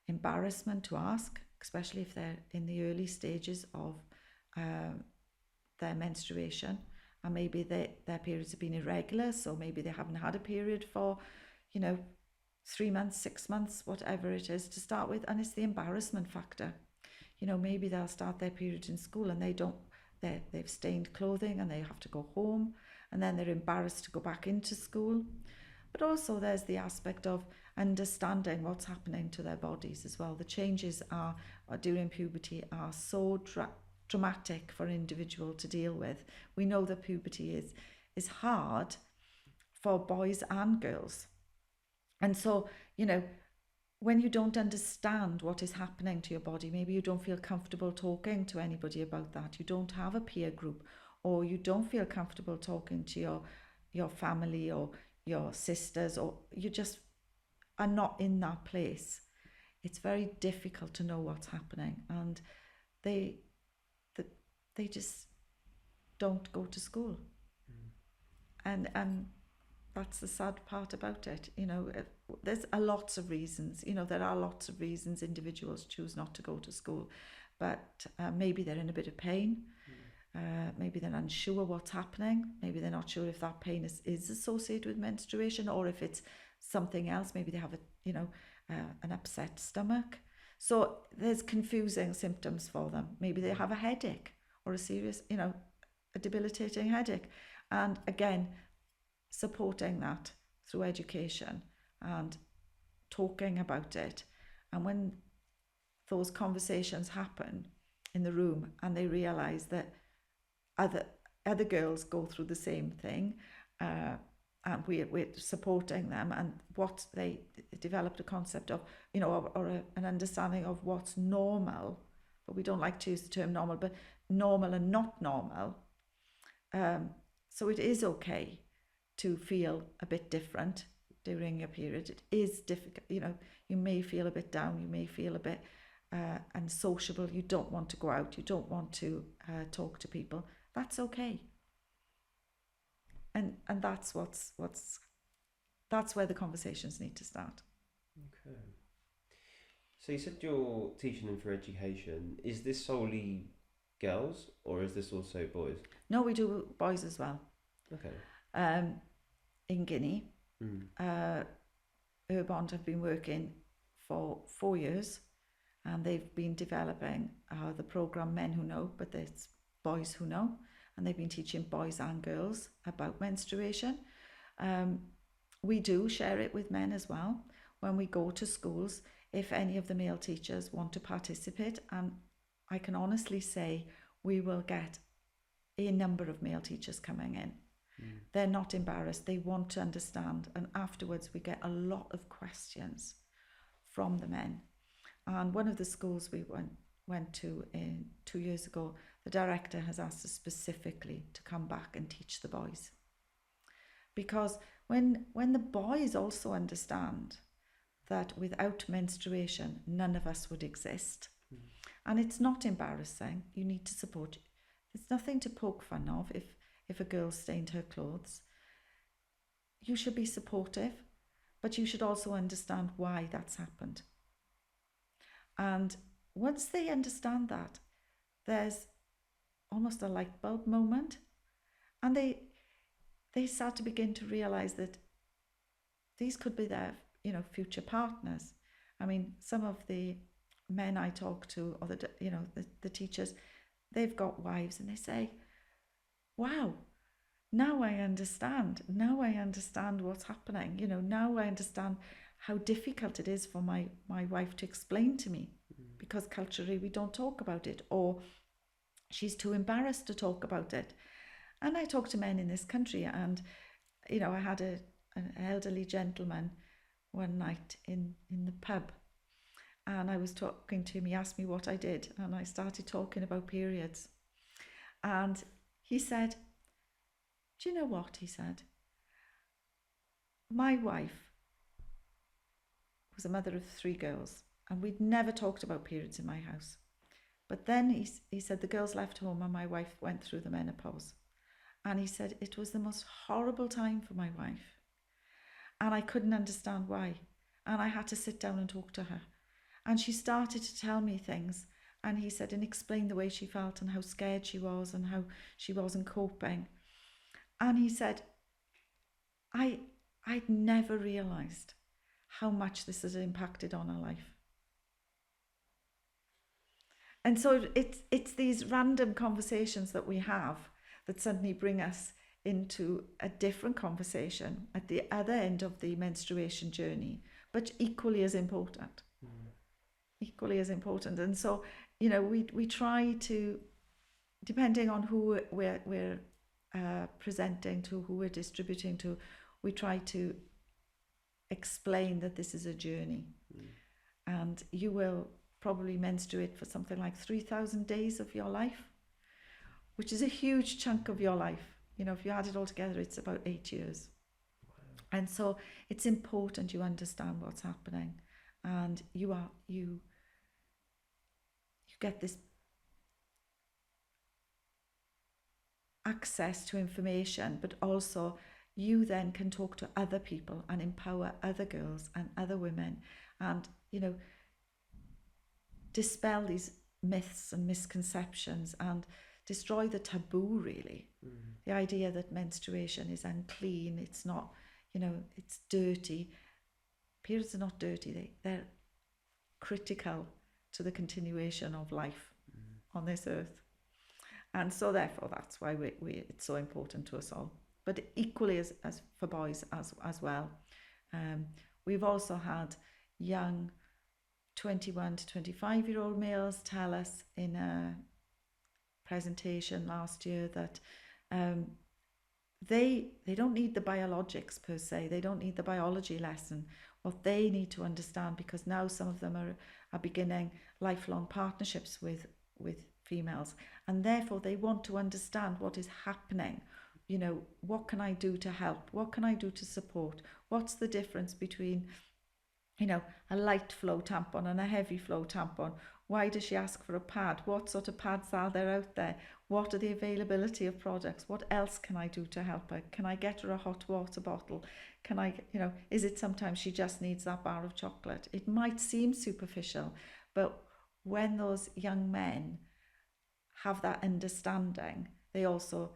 embarrassment to ask, especially if they're in the early stages of their menstruation, and maybe their periods have been irregular, so maybe they haven't had a period for 3 months, 6 months, whatever it is to start with, and it's the embarrassment factor. Maybe they'll start their period in school and they've stained clothing and they have to go home, and then they're embarrassed to go back into school. But also there's the aspect of understanding what's happening to their bodies as well. The changes during puberty are so dramatic for an individual to deal with. We know that puberty is hard for boys and girls. And so, when you don't understand what is happening to your body, maybe you don't feel comfortable talking to anybody about that, you don't have a peer group, or you don't feel comfortable talking to your family or your sisters, or you just are not in that place, it's very difficult to know what's happening. And they just don't go to school. And that's the sad part about it. There's lots of reasons. There are lots of reasons individuals choose not to go to school, but maybe they're in a bit of pain. Maybe they're unsure what's happening. Maybe they're not sure if that pain is associated with menstruation or if it's something else. Maybe they have an upset stomach. So there's confusing symptoms for them. Maybe they have a headache or a serious, a debilitating headache. And again, supporting that through education and talking about it. And when those conversations happen in the room and they realise that other girls go through the same thing, and we're supporting them, and what they developed a concept of, an understanding of what's normal, but we don't like to use the term normal, but normal and not normal. So it is okay to feel a bit different during your period. It is difficult, you may feel a bit down, you may feel a bit unsociable, you don't want to go out, you don't want to talk to people. That's okay. And that's that's where the conversations need to start. Okay. So you said you're teaching them for education. Is this solely girls or is this also boys? No, we do boys as well. Okay. In Guinea, Urbond have been working for 4 years, and they've been developing the programme Men Who Know, but it's Boys Who Know, and they've been teaching boys and girls about menstruation. We do share it with men as well. When we go to schools, if any of the male teachers want to participate, and I can honestly say we will get a number of male teachers coming in. They're not embarrassed, they want to understand, and afterwards we get a lot of questions from the men. And one of the schools we went to 2 years ago, the director has asked us specifically to come back and teach the boys. Because when the boys also understand that without menstruation, none of us would exist. And it's not embarrassing. You need to support. There's nothing to poke fun of if a girl stained her clothes. You should be supportive, but you should also understand why that's happened. And once they understand that, there's almost a light bulb moment, and they start to begin to realise that these could be their future partners. I mean, some of the men I talk to, or the teachers, they've got wives, and they say, wow, now I understand. Now I understand what's happening. Now I understand how difficult it is for my wife to explain to me, because culturally we don't talk about it, or she's too embarrassed to talk about it. And I talk to men in this country, and I had an elderly gentleman one night in the pub, and I was talking to him. He asked me what I did, and I started talking about periods. And he said, do you know what? He said, my wife was a mother of 3 girls, and we'd never talked about periods in my house. But then he said the girls left home and my wife went through the menopause. And he said it was the most horrible time for my wife. And I couldn't understand why. And I had to sit down and talk to her. And she started to tell me things. And he said, and explain the way she felt and how scared she was and how she wasn't coping. And he said, I'd never realised how much this has impacted on her life. And so it's these random conversations that we have that suddenly bring us into a different conversation at the other end of the menstruation journey, but equally as important. Equally as important. And so, we try to, depending on who we're presenting to, who we're distributing to, we try to explain that this is a journey. And you will probably menstruate for something like 3,000 days of your life, which is a huge chunk of your life. If you add it all together, it's about 8 years. Wow. And so it's important you understand what's happening, and you get this access to information, but also you then can talk to other people and empower other girls and other women, and dispel these myths and misconceptions and destroy the taboo, really. The idea that menstruation is unclean, it's not, it's dirty. Periods are not dirty, they're critical to the continuation of life on this earth. And so therefore that's why it's so important to us all. But equally as for boys as well. We've also had young 21 to 25-year-old males tell us in a presentation last year that they don't need the biologics per se, they don't need the biology lesson. What they need to understand, because now some of them are beginning lifelong partnerships with females, and therefore they want to understand what is happening. You know, what can I do to help? What can I do to support? What's the difference between, you know, a light flow tampon and a heavy flow tampon? Why does she ask for a pad? What sort of pads are there out there? What are the availability of products? What else can I do to help her? Can I get her a hot water bottle? Can I, you know, is it sometimes she just needs that bar of chocolate? It might seem superficial, but when those young men have that understanding, they also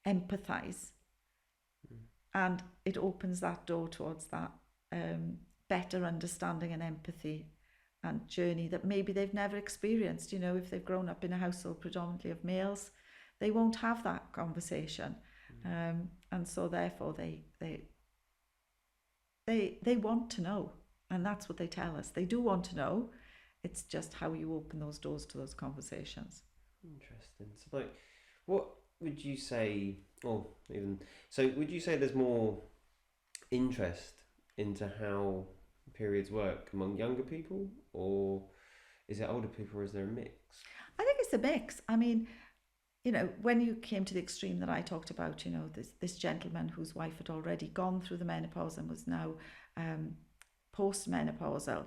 empathize, and it opens that door towards that better understanding and empathy and journey that maybe they've never experienced. You know, if they've grown up in a household predominantly of males, they won't have that conversation, and so therefore they want to know, and that's what they tell us. They do want to know. It's just how you open those doors to those conversations. Interesting. So, like, what would you say, or even so, would you say there's more interest into how periods work among younger people, or is it older people, or is there a mix? I think it's a mix. I mean, you know, when you came to the extreme that I talked about, you know, this gentleman whose wife had already gone through the menopause and was now post-menopausal,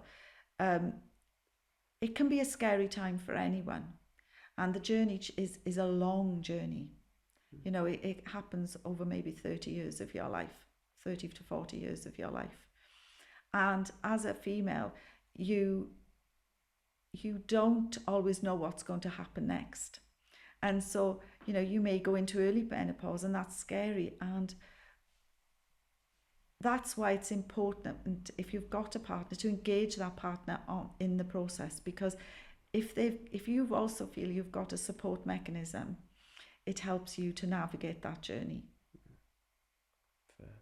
it can be a scary time for anyone. And the journey is a long journey. You know, it happens over maybe 30 years of your life, 30 to 40 years of your life. And as a female, you don't always know what's going to happen next. And so, you know, you may go into early menopause, and that's scary. And that's why it's important, if you've got a partner, to engage that partner in the process, because if you also feel you've got a support mechanism, it helps you to navigate that journey. Fair.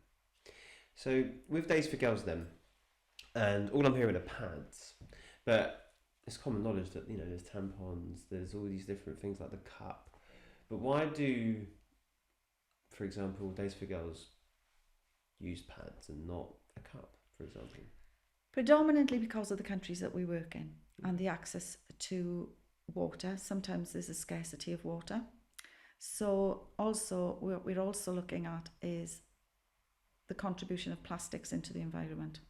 So with Days for Girls then, and all I'm hearing are pads, but it's common knowledge that, you know, there's tampons, there's all these different things like the cup. But why do, for example, Days for Girls use pads and not a cup, for example? Predominantly because of the countries that we work in and the access to water. Sometimes there's a scarcity of water. So also what we're also looking at is the contribution of plastics into the environment.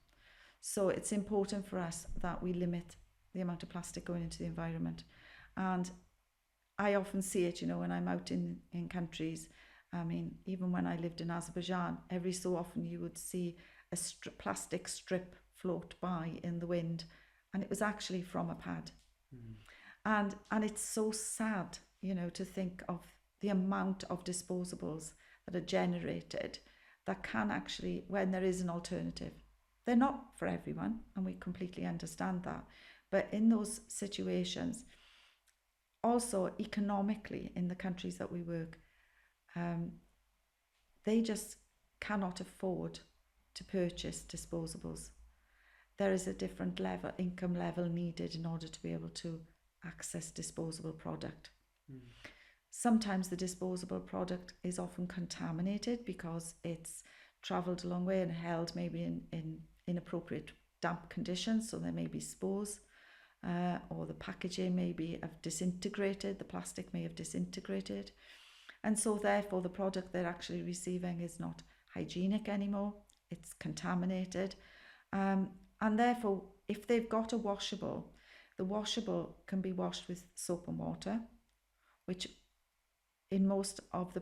So it's important for us that we limit the amount of plastic going into the environment. And I often see it, you know, when I'm out in countries. I mean, even when I lived in Azerbaijan, every so often you would see a plastic strip float by in the wind, and it was actually from a pad. And it's so sad, you know, to think of the amount of disposables that are generated that can actually, when there is an alternative. They're not for everyone, and we completely understand that. But in those situations, also economically in the countries that we work, they just cannot afford to purchase disposables. There is a different income level needed in order to be able to access disposable product. Sometimes the disposable product is often contaminated because it's travelled a long way and held maybe in inappropriate damp conditions, so there may be spores, or the packaging may be disintegrated, the plastic may have disintegrated, and so therefore the product they're actually receiving is not hygienic anymore, it's contaminated, and therefore if they've got a washable, the washable can be washed with soap and water, which in most of the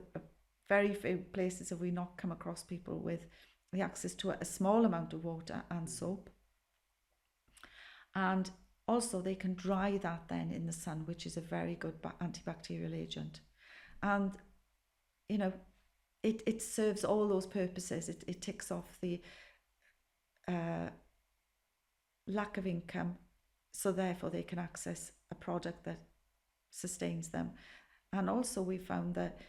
very few places have we not come across people with the access to a small amount of water and soap. And also they can dry that then in the sun, which is a very good antibacterial agent. And, you know, it serves all those purposes. It ticks off the lack of income, so therefore they can access a product that sustains them. And also we found that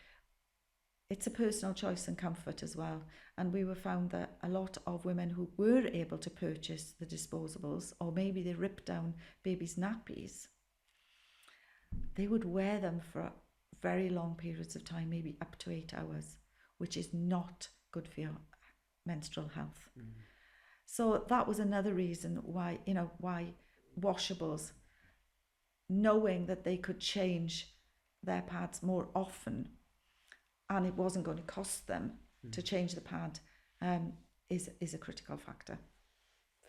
it's a personal choice and comfort as well. And we found that a lot of women who were able to purchase the disposables, or maybe they ripped down babies' nappies, they would wear them for very long periods of time, maybe up to 8 hours, which is not good for your menstrual health. So that was another reason why, why washables, knowing that they could change their pads more often and it wasn't going to cost them to change the pad, is a critical factor.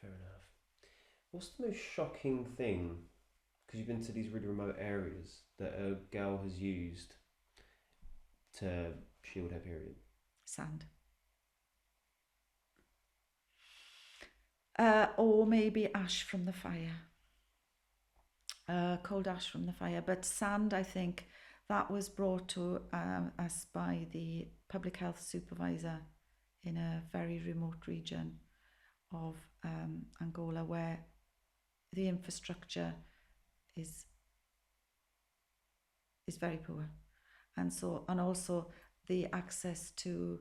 Fair enough. What's the most shocking thing, because you've been to these really remote areas, that a girl has used to shield her period? Sand. Or maybe ash from the fire. Cold ash from the fire. But sand, I think, that was brought to us by the public health supervisor in a very remote region of Angola, where the infrastructure is very poor, and also the access to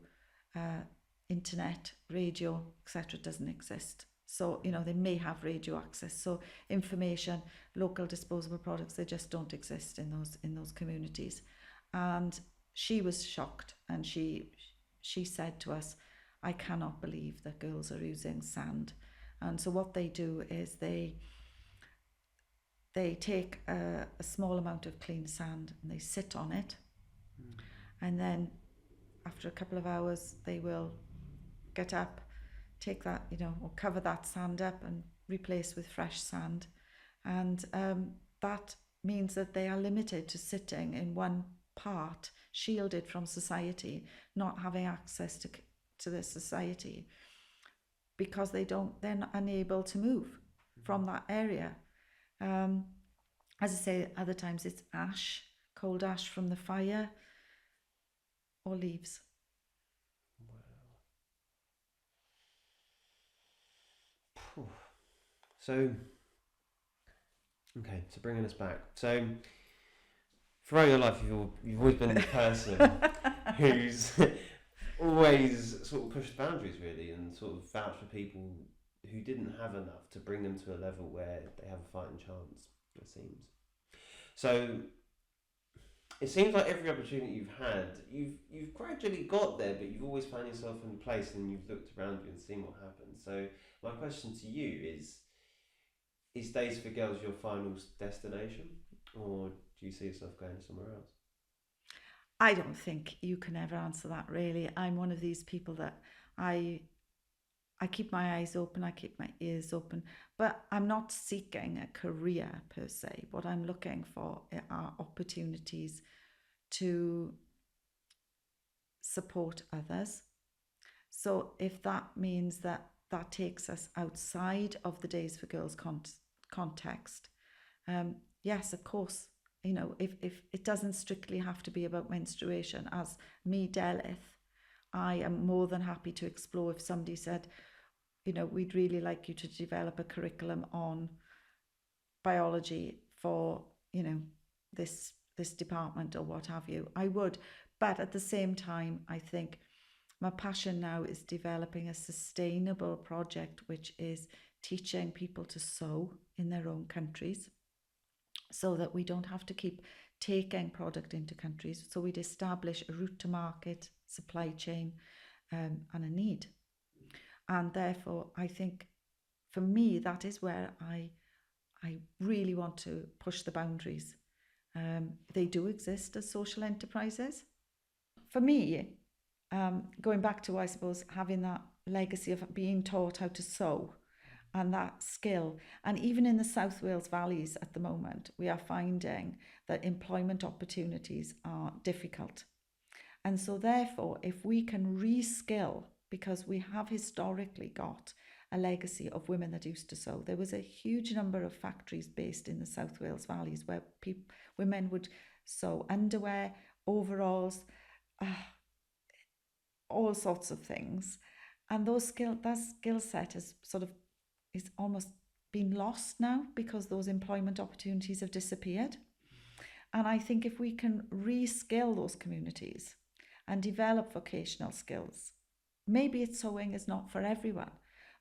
internet, radio, etc. doesn't exist. So they may have radio access. So information, local disposable products, they just don't exist in those communities. And she was shocked, and she said to us, "I cannot believe that girls are using sand." And so what they do is they take a small amount of clean sand and they sit on it, and then after a couple of hours they will get up, take that, or cover that sand up and replace with fresh sand. And that means that they are limited to sitting in one part, shielded from society, not having access to the society, because they're not unable to move from that area. As I say, other times it's ash, cold ash from the fire, or leaves. Wow. So, bringing us back. So, throughout your life, you've always been the person who's always sort of pushed boundaries, really, and sort of vouched for people who didn't have enough to bring them to a level where they have a fighting chance, it seems. So it seems like every opportunity you've had, you've gradually got there, but you've always found yourself in a place and you've looked around you and seen what happens. So my question to you is Days for Girls your final destination, or do you see yourself going somewhere else? I don't think you can ever answer that, really. I'm one of these people that I keep my eyes open, I keep my ears open, but I'm not seeking a career per se. What I'm looking for are opportunities to support others. So if that means that takes us outside of the Days for Girls context, yes, of course. If it doesn't strictly have to be about menstruation, as me, Delyth, I am more than happy to explore if somebody said, we'd really like you to develop a curriculum on biology for, this department or what have you. I would. But at the same time, I think my passion now is developing a sustainable project, which is teaching people to sew in their own countries, so that we don't have to keep taking product into countries. So we'd establish a route to market, supply chain, and a need. And therefore, I think for me, that is where I really want to push the boundaries. They do exist as social enterprises. For me, going back to, I suppose, having that legacy of being taught how to sew and that skill. And even in the South Wales valleys at the moment, we are finding that employment opportunities are difficult. And so therefore, if we can reskill, because we have historically got a legacy of women that used to sew. There was a huge number of factories based in the South Wales valleys where women would sew underwear, overalls, all sorts of things. And that skill set is almost been lost now, because those employment opportunities have disappeared. And I think if we can reskill those communities and develop vocational skills, maybe sewing is not for everyone,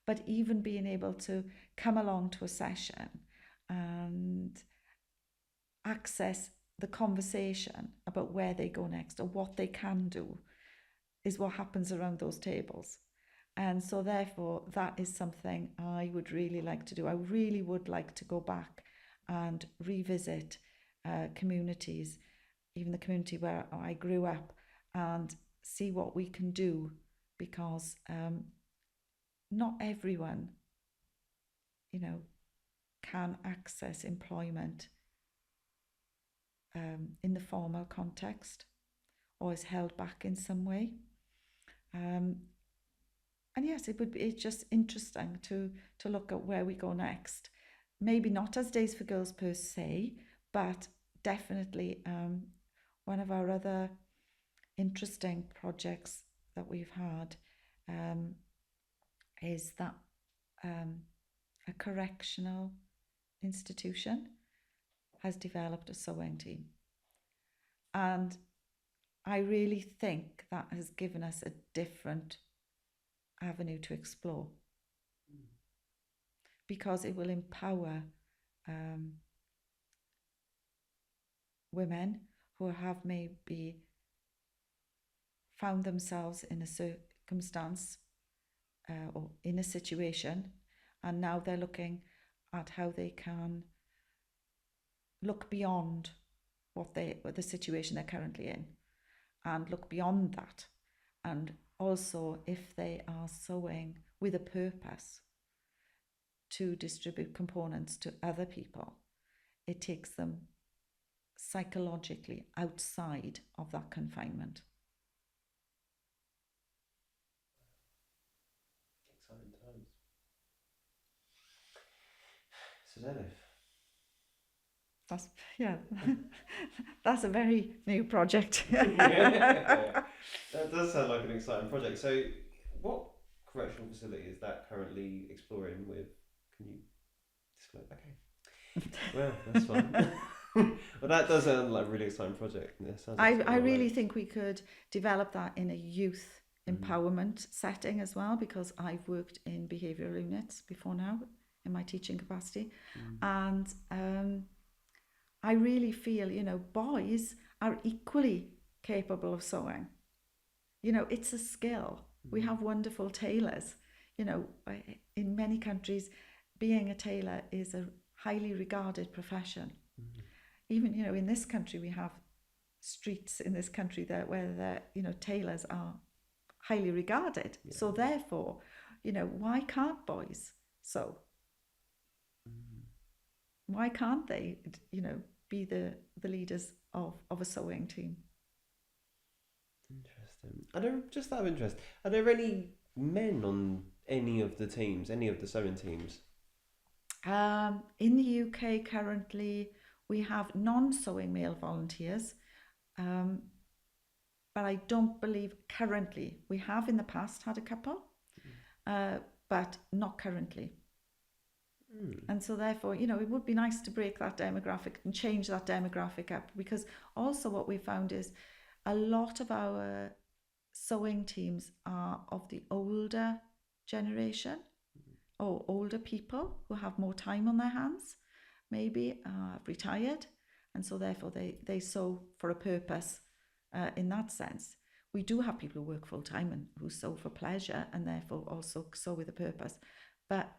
but even being able to come along to a session and access the conversation about where they go next or what they can do is what happens around those tables. And so therefore, that is something I would really like to do. I really would like to go back and revisit communities, even the community where I grew up, and see what we can do, because not everyone, can access employment in the formal context, or is held back in some way. And yes, it's just interesting to look at where we go next. Maybe not as Days for Girls per se, but definitely one of our other interesting projects that we've had is that a correctional institution has developed a sewing team. And I really think that has given us a different avenue to explore, because it will empower women who have maybe found themselves in a circumstance or in a situation, and now they're looking at how they can look beyond what the situation they're currently in, and look beyond that. And also, if they are sewing with a purpose to distribute components to other people, it takes them psychologically outside of that confinement. Exciting times. So Delyth. That's a very new project. Yeah, that does sound like an exciting project. So, what correctional facility is that currently exploring with? Can you disclose? Okay. Well, that's fine. Well, that does sound like a really exciting project. Yeah, I really think we could develop that in a youth empowerment setting as well, because I've worked in behavioural units before now in my teaching capacity, and I really feel, boys are equally capable of sewing. It's a skill. We have wonderful tailors. In many countries, being a tailor is a highly regarded profession. Even, in this country, we have streets in this country where tailors are highly regarded. Yeah. So therefore, why can't boys sew? Why can't they, be the leaders of a sewing team? Interesting. Just out of interest, are there any men on any of the teams, any of the sewing teams? In the UK currently, we have non-sewing male volunteers, but I don't believe currently. We have in the past had a couple, but not currently. And so therefore, it would be nice to break that demographic and change that demographic up, because also what we found is a lot of our sewing teams are of the older generation, or older people who have more time on their hands, maybe retired, and so therefore they sew for a purpose in that sense. We do have people who work full-time and who sew for pleasure and therefore also sew with a purpose, but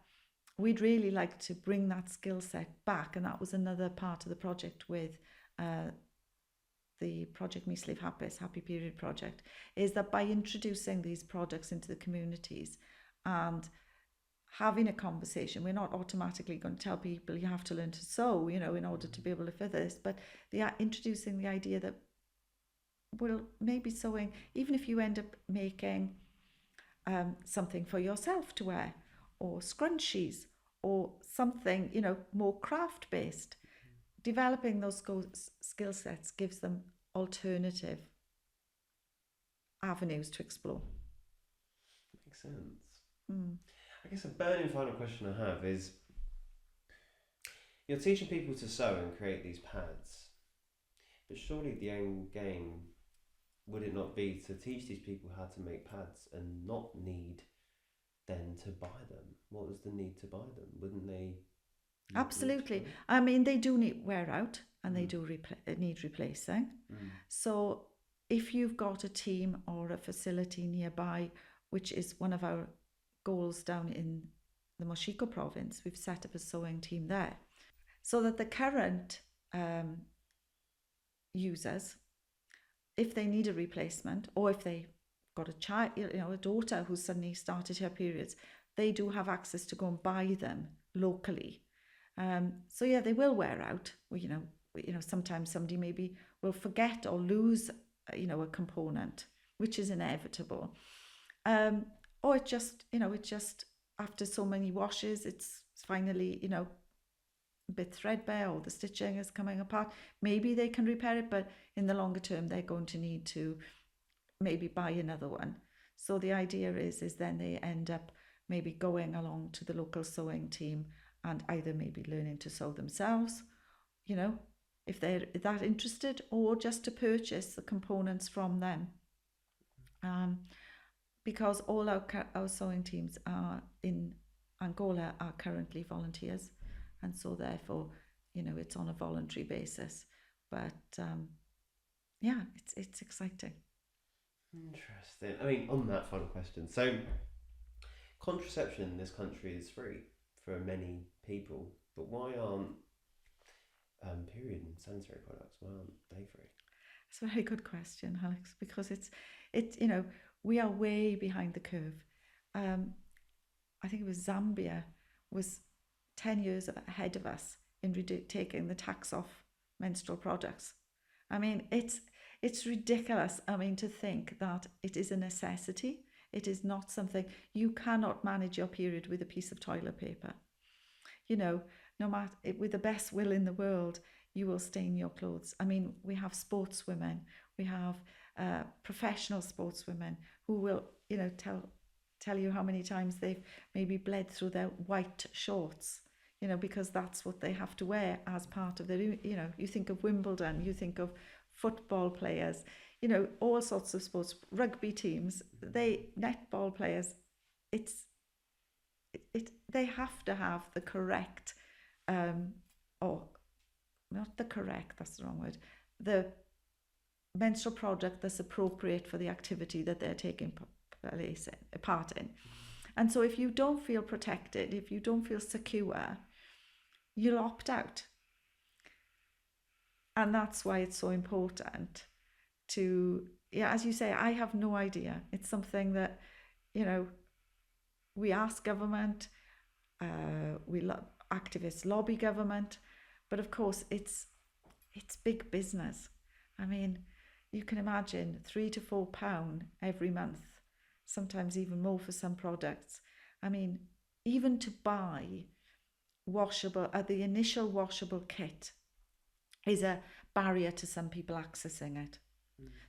we'd really like to bring that skill set back. And that was another part of the project with the Project Me Sleep Happy Period project, is that by introducing these products into the communities and having a conversation, we're not automatically going to tell people you have to learn to sew, in order to be able to fit this, but introducing the idea that, well, maybe sewing, even if you end up making something for yourself to wear, or scrunchies, or something, more craft-based, developing those skill sets gives them alternative avenues to explore. Makes sense. I guess a burning final question I have is, you're teaching people to sew and create these pads, but surely the end game, would it not be to teach these people how to make pads and not need then to buy them? What was the need to buy them? Wouldn't they? Absolutely. I mean, they do need wear out, and they do need replacing. So if you've got a team or a facility nearby, which is one of our goals down in the Moshiko province, we've set up a sewing team there, so that the current users, if they need a replacement, or if they got a child, a daughter who's suddenly started her periods, they do have access to go and buy them locally. So yeah, they will wear out. Sometimes somebody maybe will forget or lose, a component, which is inevitable. Or it just after so many washes, it's finally, a bit threadbare, or the stitching is coming apart. Maybe they can repair it, but in the longer term, they're going to need to maybe buy another one. So the idea is then they end up maybe going along to the local sewing team and either maybe learning to sew themselves, if they're that interested, or just to purchase the components from them. Because all our sewing teams are in Angola are currently volunteers, and so therefore, it's on a voluntary basis. But yeah, it's exciting. Interesting. I mean, on that final question, so contraception in this country is free for many people, but why aren't period and sanitary products, why aren't they free? It's a very good question, Alex, because it's we are way behind the curve. I think it was Zambia was 10 years ahead of us in taking the tax off menstrual products. I mean, it's ridiculous. I mean, to think that it is a necessity. It is not something you cannot manage your period with a piece of toilet paper. No matter, with the best will in the world, you will stain your clothes. I mean, we have sportswomen, we have professional sportswomen who will, tell you how many times they've maybe bled through their white shorts, because that's what they have to wear as part of their, you think of Wimbledon, you think of football players, all sorts of sports, rugby teams, netball players, they have to have the correct, or not the correct, that's the wrong word, the menstrual product that's appropriate for the activity that they're taking part in. And so if you don't feel protected, if you don't feel secure, you'll opt out. And that's why it's so important to, as you say, I have no idea. It's something that, we ask government, activists lobby government, but of course it's big business. I mean, you can imagine £3 to £4 every month, sometimes even more for some products. I mean, even to buy the initial washable kit is a barrier to some people accessing it.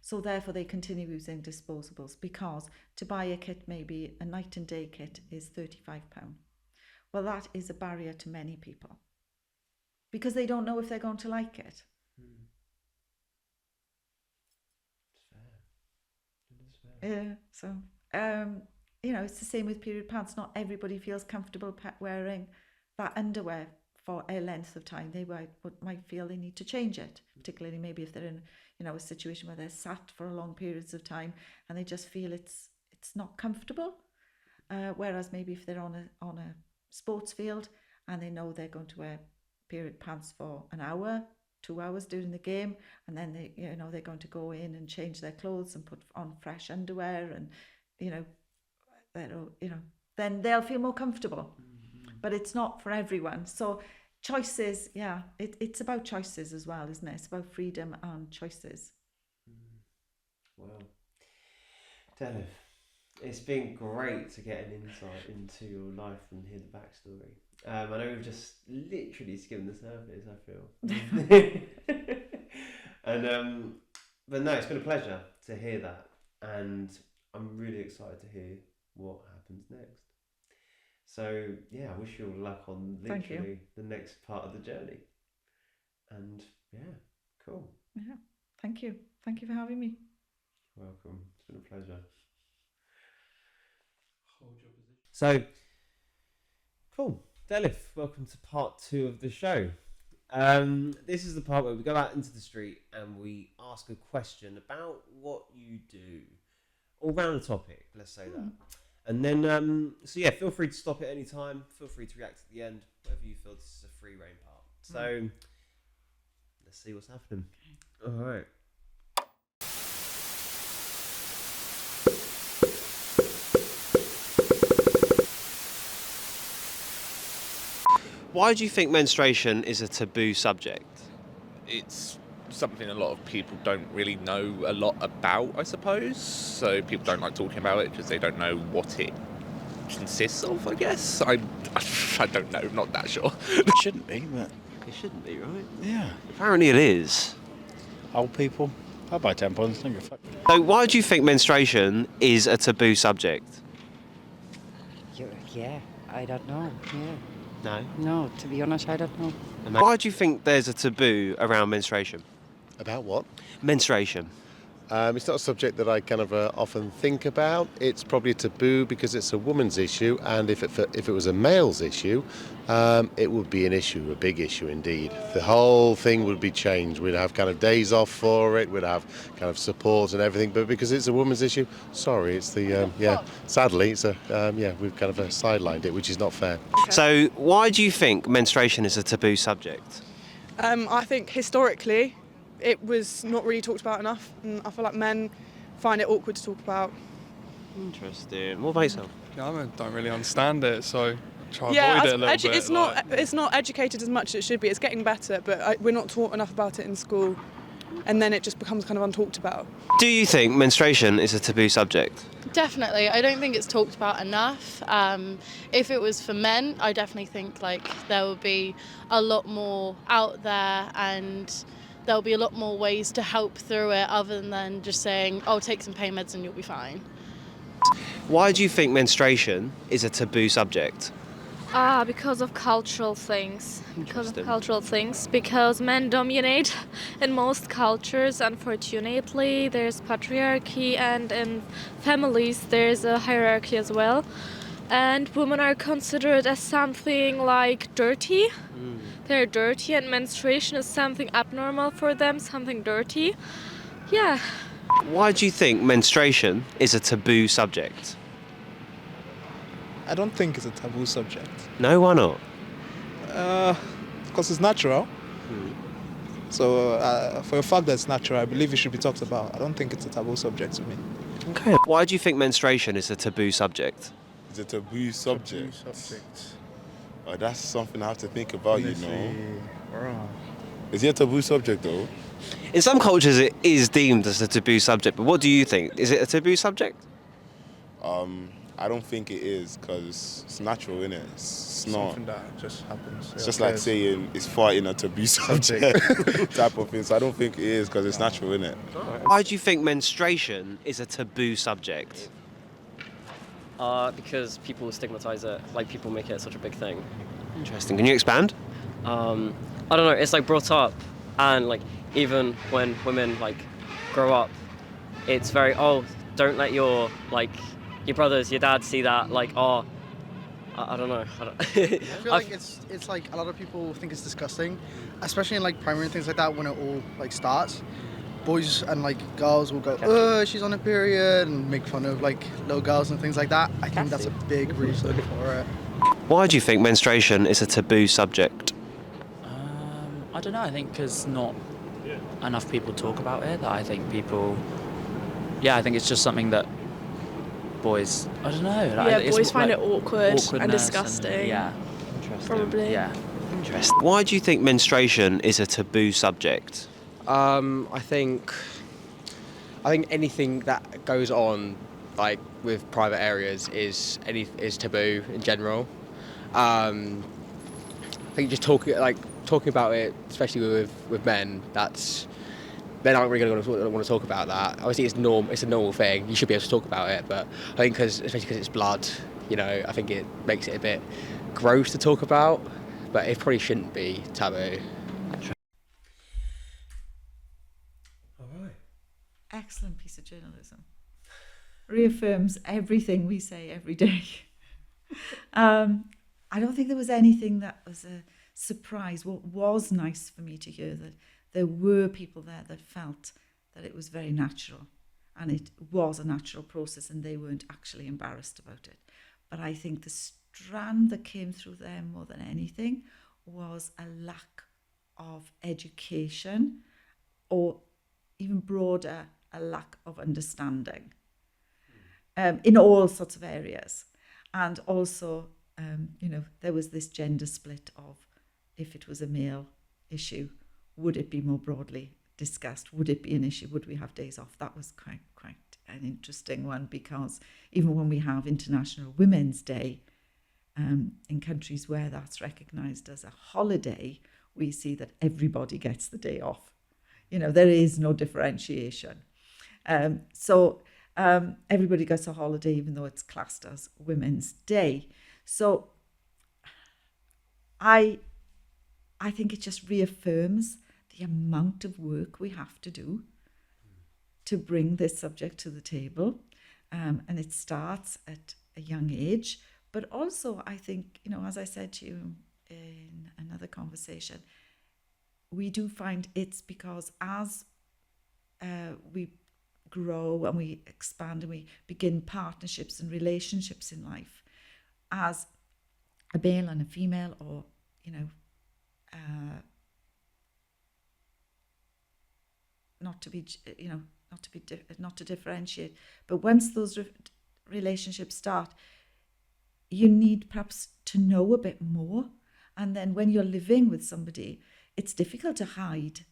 So therefore they continue using disposables, because to buy a kit, maybe a night and day kit, is £35. Well, that is a barrier to many people, because they don't know if they're going to like it. It's fair. Yeah, so it's the same with period pads. Not everybody feels comfortable wearing that underwear for a length of time. They might feel they need to change it, particularly maybe if they're in a situation where they're sat for long periods of time and they just feel it's not comfortable. Whereas maybe if they're on a sports field and they know they're going to wear period pants for an hour, 2 hours during the game, and then they're going to go in and change their clothes and put on fresh underwear, and then they'll feel more comfortable. But it's not for everyone. So choices, it's about choices as well, isn't it? It's about freedom and choices. Wow. Delyth, it's been great to get an insight into your life and hear the backstory. I know we've just literally skimmed the surface, I feel. And but no, it's been a pleasure to hear that, and I'm really excited to hear what happens next. So I wish you all luck on literally the next part of the journey. And cool. Yeah, thank you for having me. Welcome. It's been a pleasure. Hold your position. So, cool. Delyth, welcome to part 2 of the show. This is the part where we go out into the street and we ask a question about what you do, all round the topic. Let's say that, and then feel free to stop at any time. Feel free to react at the end, whatever you feel. This is a free reign part. So let's see what's happening. All right. Why do you think menstruation is a taboo subject? It's something a lot of people don't really know a lot about, I suppose. So people don't like talking about it because they don't know what it consists of, I guess. I don't know, I'm not that sure. It shouldn't be, but It shouldn't be, right? yeah. Apparently it is. Old people, I buy tampons, don't give a fuck. So why do you think menstruation is a taboo subject? Yeah, I don't know. Yeah. No. No, to be honest, I don't know. Why do you think there's a taboo around menstruation? About what? Menstruation. It's not a subject that I kind of often think about. It's probably a taboo because it's a woman's issue, and if it was a male's issue, it would be an issue, a big issue indeed. The whole thing would be changed. We'd have kind of days off for it, we'd have kind of support and everything, but because it's a woman's issue, sorry, it's the, sadly, it's we've kind of sidelined it, which is not fair. So why do you think menstruation is a taboo subject? I think historically it was not really talked about enough, and I feel like men find it awkward to talk about. Interesting. What about yourself? Yeah, I don't really understand it, so try to Yeah, avoid it a little bit. it's not educated as much as it should be. It's getting better, but we're not taught enough about it in school, and then it just becomes kind of untalked about. Do you think menstruation is a taboo subject? Definitely. I don't think it's talked about enough. If it was for men, I definitely think there would be a lot more out there, and there'll be a lot more ways to help through it other than just saying, oh, take some pain meds and you'll be fine. Why do you think menstruation is a taboo subject? Because of cultural things. Because men dominate in most cultures, unfortunately. There's patriarchy, and in families there's a hierarchy as well. And women are considered as something like dirty. They're dirty, and menstruation is something abnormal for them, something dirty. Yeah. Why do you think menstruation is a taboo subject? I don't think it's a taboo subject. No, why not? Because it's natural. So for a fact that it's natural, I believe it should be talked about. I don't think it's a taboo subject to me. Okay. Why do you think menstruation is a taboo subject? It's a taboo subject. Oh, that's something I have to think about, you know. Is it a taboo subject though? In some cultures it is deemed as a taboo subject, but what do you think? Is it a taboo subject? I don't think it is, because it's natural, innit? It's not. Something that just happens. It's just like saying it's fighting a taboo subject type of thing. So I don't think it is, because it's natural, innit? Why do you think menstruation is a taboo subject? Because people stigmatise it, people make it such a big thing. Interesting. Can you expand? I don't know, it's brought up, and even when women grow up, it's very, don't let your brothers, your dad see that, I don't know. I feel like it's a lot of people think it's disgusting, especially in primary and things like that when it all starts. Boys and girls will go, oh, she's on a period, and make fun of little girls and things like that. I think that's a big reason for it. Why do you think menstruation is a taboo subject? I don't know, I think because not enough people talk about it. I think I think it's just something that boys, I don't know. Boys find it awkward and disgusting. Interesting. Probably. Yeah. Interesting. Why do you think menstruation is a taboo subject? I think anything that goes on with private areas is taboo in general. I think just talking about it, especially with men, men aren't really going to want to talk about that. Obviously, it's a normal thing. You should be able to talk about it, but I think especially because it's blood, I think it makes it a bit gross to talk about. But it probably shouldn't be taboo. Excellent piece of journalism. Reaffirms everything we say every day. I don't think there was anything that was a surprised. What was nice for me to hear that there were people there that felt that it was very natural and it was a natural process and they weren't actually embarrassed about it. But I think the strand that came through them more than anything was a lack of education, or even broader, a lack of understanding in all sorts of areas. And also, there was this gender split of, if it was a male issue, would it be more broadly discussed? Would it be an issue? Would we have days off? That was quite an interesting one, because even when we have International Women's Day, in countries where that's recognised as a holiday, we see that everybody gets the day off. There is no differentiation. So everybody gets a holiday, even though it's classed as Women's Day. So I think it just reaffirms the amount of work we have to do to bring this subject to the table. And it starts at a young age. But also, I think, as I said to you in another conversation, we do find it's because as we grow and we expand and we begin partnerships and relationships in life, as a male and a female, or, not to differentiate, but once those relationships start, you need perhaps to know a bit more. And then when you're living with somebody, it's difficult to hide.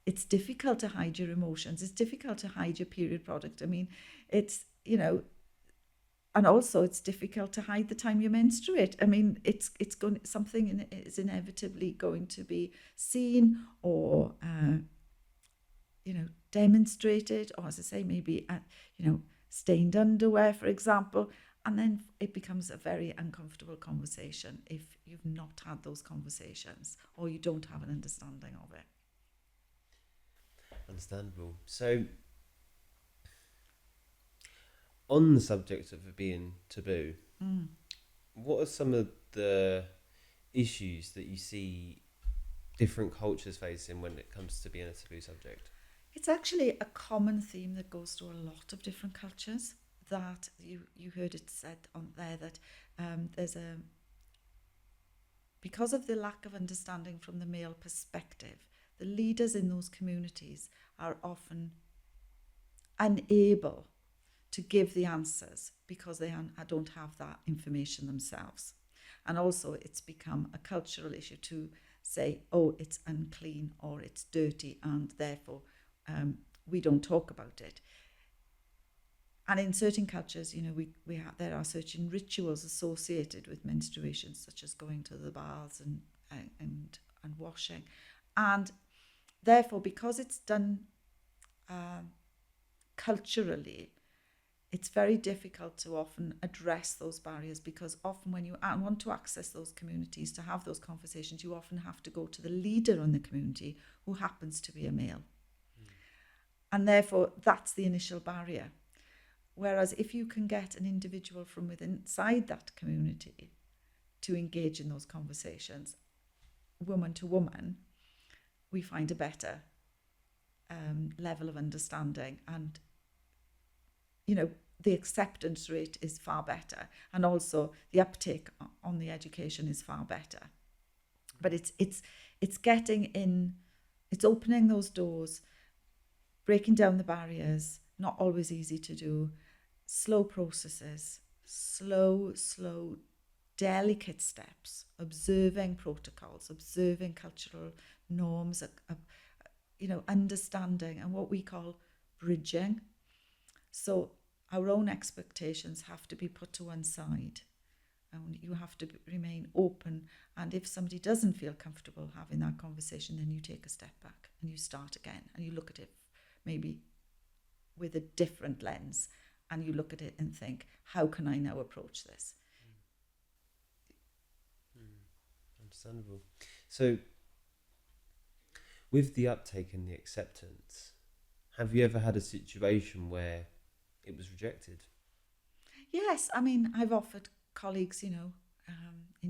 It's difficult to hide your emotions. It's difficult to hide your period product. I mean, it's, and also it's difficult to hide the time you menstruate. I mean, something is inevitably going to be seen or, demonstrated, or as I say, maybe, stained underwear, for example. And then it becomes a very uncomfortable conversation if you've not had those conversations or you don't have an understanding of it. Understandable. So, on the subject of it being taboo, what are some of the issues that you see different cultures facing when it comes to being a taboo subject? It's actually a common theme that goes through a lot of different cultures. That you heard it said on there that because of the lack of understanding from the male perspective, the leaders in those communities are often unable to give the answers because they don't have that information themselves. And also it's become a cultural issue to say, oh, it's unclean or it's dirty, and therefore we don't talk about it. And in certain cultures, there are certain rituals associated with menstruation, such as going to the baths and washing. And therefore, because it's done culturally, it's very difficult to often address those barriers, because often when you want to access those communities, to have those conversations, you often have to go to the leader in the community who happens to be a male. And therefore, that's the initial barrier. Whereas if you can get an individual from within inside that community to engage in those conversations, woman to woman, we find a better level of understanding, and the acceptance rate is far better, and also the uptake on the education is far better. But it's getting in, it's opening those doors, breaking down the barriers. Not always easy to do. Slow processes, slow, delicate steps, observing protocols, observing cultural norms, understanding, and what we call bridging. So our own expectations have to be put to one side, and you have to remain open. And if somebody doesn't feel comfortable having that conversation, then you take a step back and you start again, and you look at it maybe with a different lens, and you look at it and think, how can I now approach this? Understandable. So, with the uptake and the acceptance, have you ever had a situation where it was rejected? Yes, I mean, I've offered colleagues,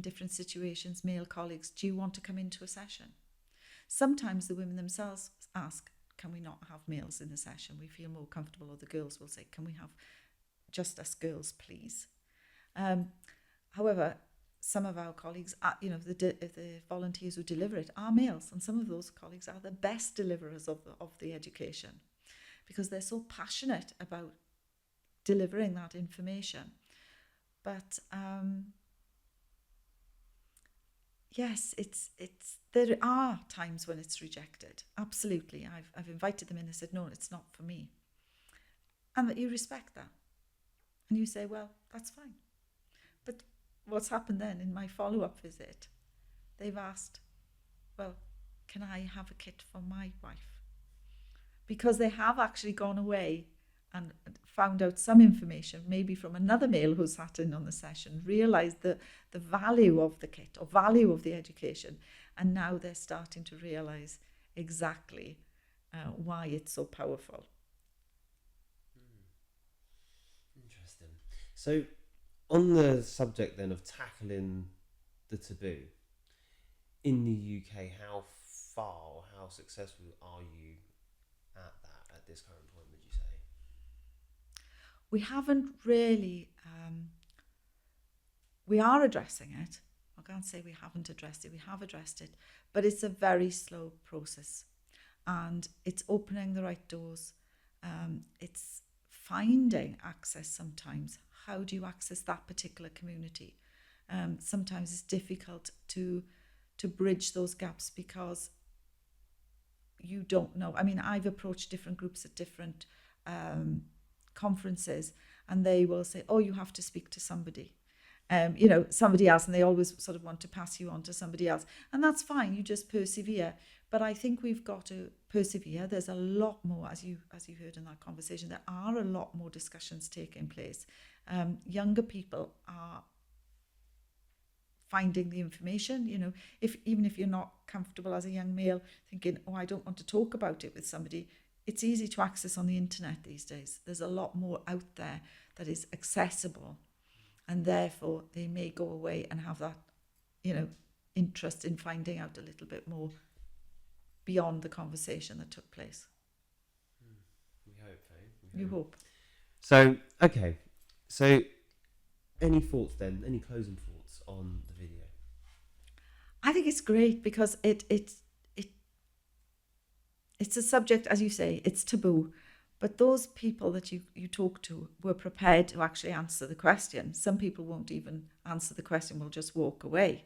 in different situations, male colleagues, do you want to come into a session? Sometimes the women themselves ask, can we not have males in the session? We feel more comfortable, or the girls will say, can we have just us girls, please? However, some of our colleagues, the volunteers who deliver it are males, and some of those colleagues are the best deliverers of the education, because they're so passionate about delivering that information. But yes, there are times when it's rejected. Absolutely, I've invited them in and said, no, it's not for me, and that you respect that, and you say, well, that's fine. But what's happened then in my follow-up visit, they've asked, well, can I have a kit for my wife? Because they have actually gone away and found out some information, maybe from another male who sat in on the session, realised the value of the kit or value of the education, and now they're starting to realise exactly why it's so powerful. Interesting. So, on the subject then of tackling the taboo, in the UK, how far or how successful are you at this current point, would you say? We haven't really, we are addressing it. I can't say we haven't addressed it, we have addressed it, but it's a very slow process, and it's opening the right doors. It's finding access sometimes. How do you access that particular community? Sometimes it's difficult to bridge those gaps because you don't know. I mean, I've approached different groups at different conferences, and they will say, oh, you have to speak to somebody. Somebody else, and they always sort of want to pass you on to somebody else. And that's fine, you just persevere. But I think we've got to persevere. There's a lot more, as you heard in that conversation, there are a lot more discussions taking place. Younger people are finding the information, even if you're not comfortable as a young male thinking, oh, I don't want to talk about it with somebody, it's easy to access on the internet these days. There's a lot more out there that is accessible, and therefore they may go away and have that, interest in finding out a little bit more beyond the conversation that took place. We hope, You hope. So, okay. So, any thoughts then? Any closing thoughts on the video? I think it's great because it's a subject, as you say, it's taboo. But those people that you talk to were prepared to actually answer the question. Some people won't even answer the question, will just walk away.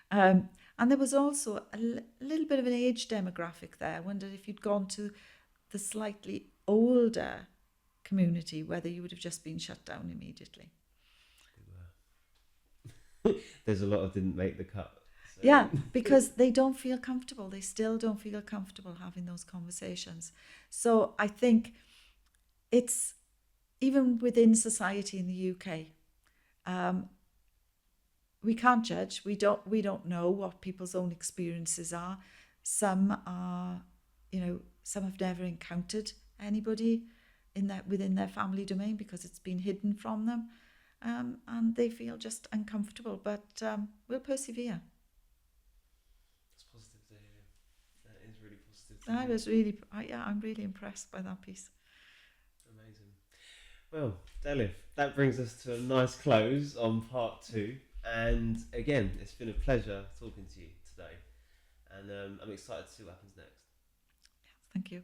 And there was also a little bit of an age demographic there. I wondered if you'd gone to the slightly older community, whether you would have just been shut down immediately. There's a lot of didn't make the cut. So. Yeah, because they don't feel comfortable. They still don't feel comfortable having those conversations. So I think it's, even within society in the UK, we can't judge. We don't know what people's own experiences are. Some are, some have never encountered anybody within their family domain because it's been hidden from them, and they feel just uncomfortable. But we'll persevere. That's positive to hear. That is really positive to hear. I'm really impressed by that piece. Amazing. Well, Delyth, that brings us to a nice close on part 2. And again, it's been a pleasure talking to you today. And I'm excited to see what happens next. Thank you.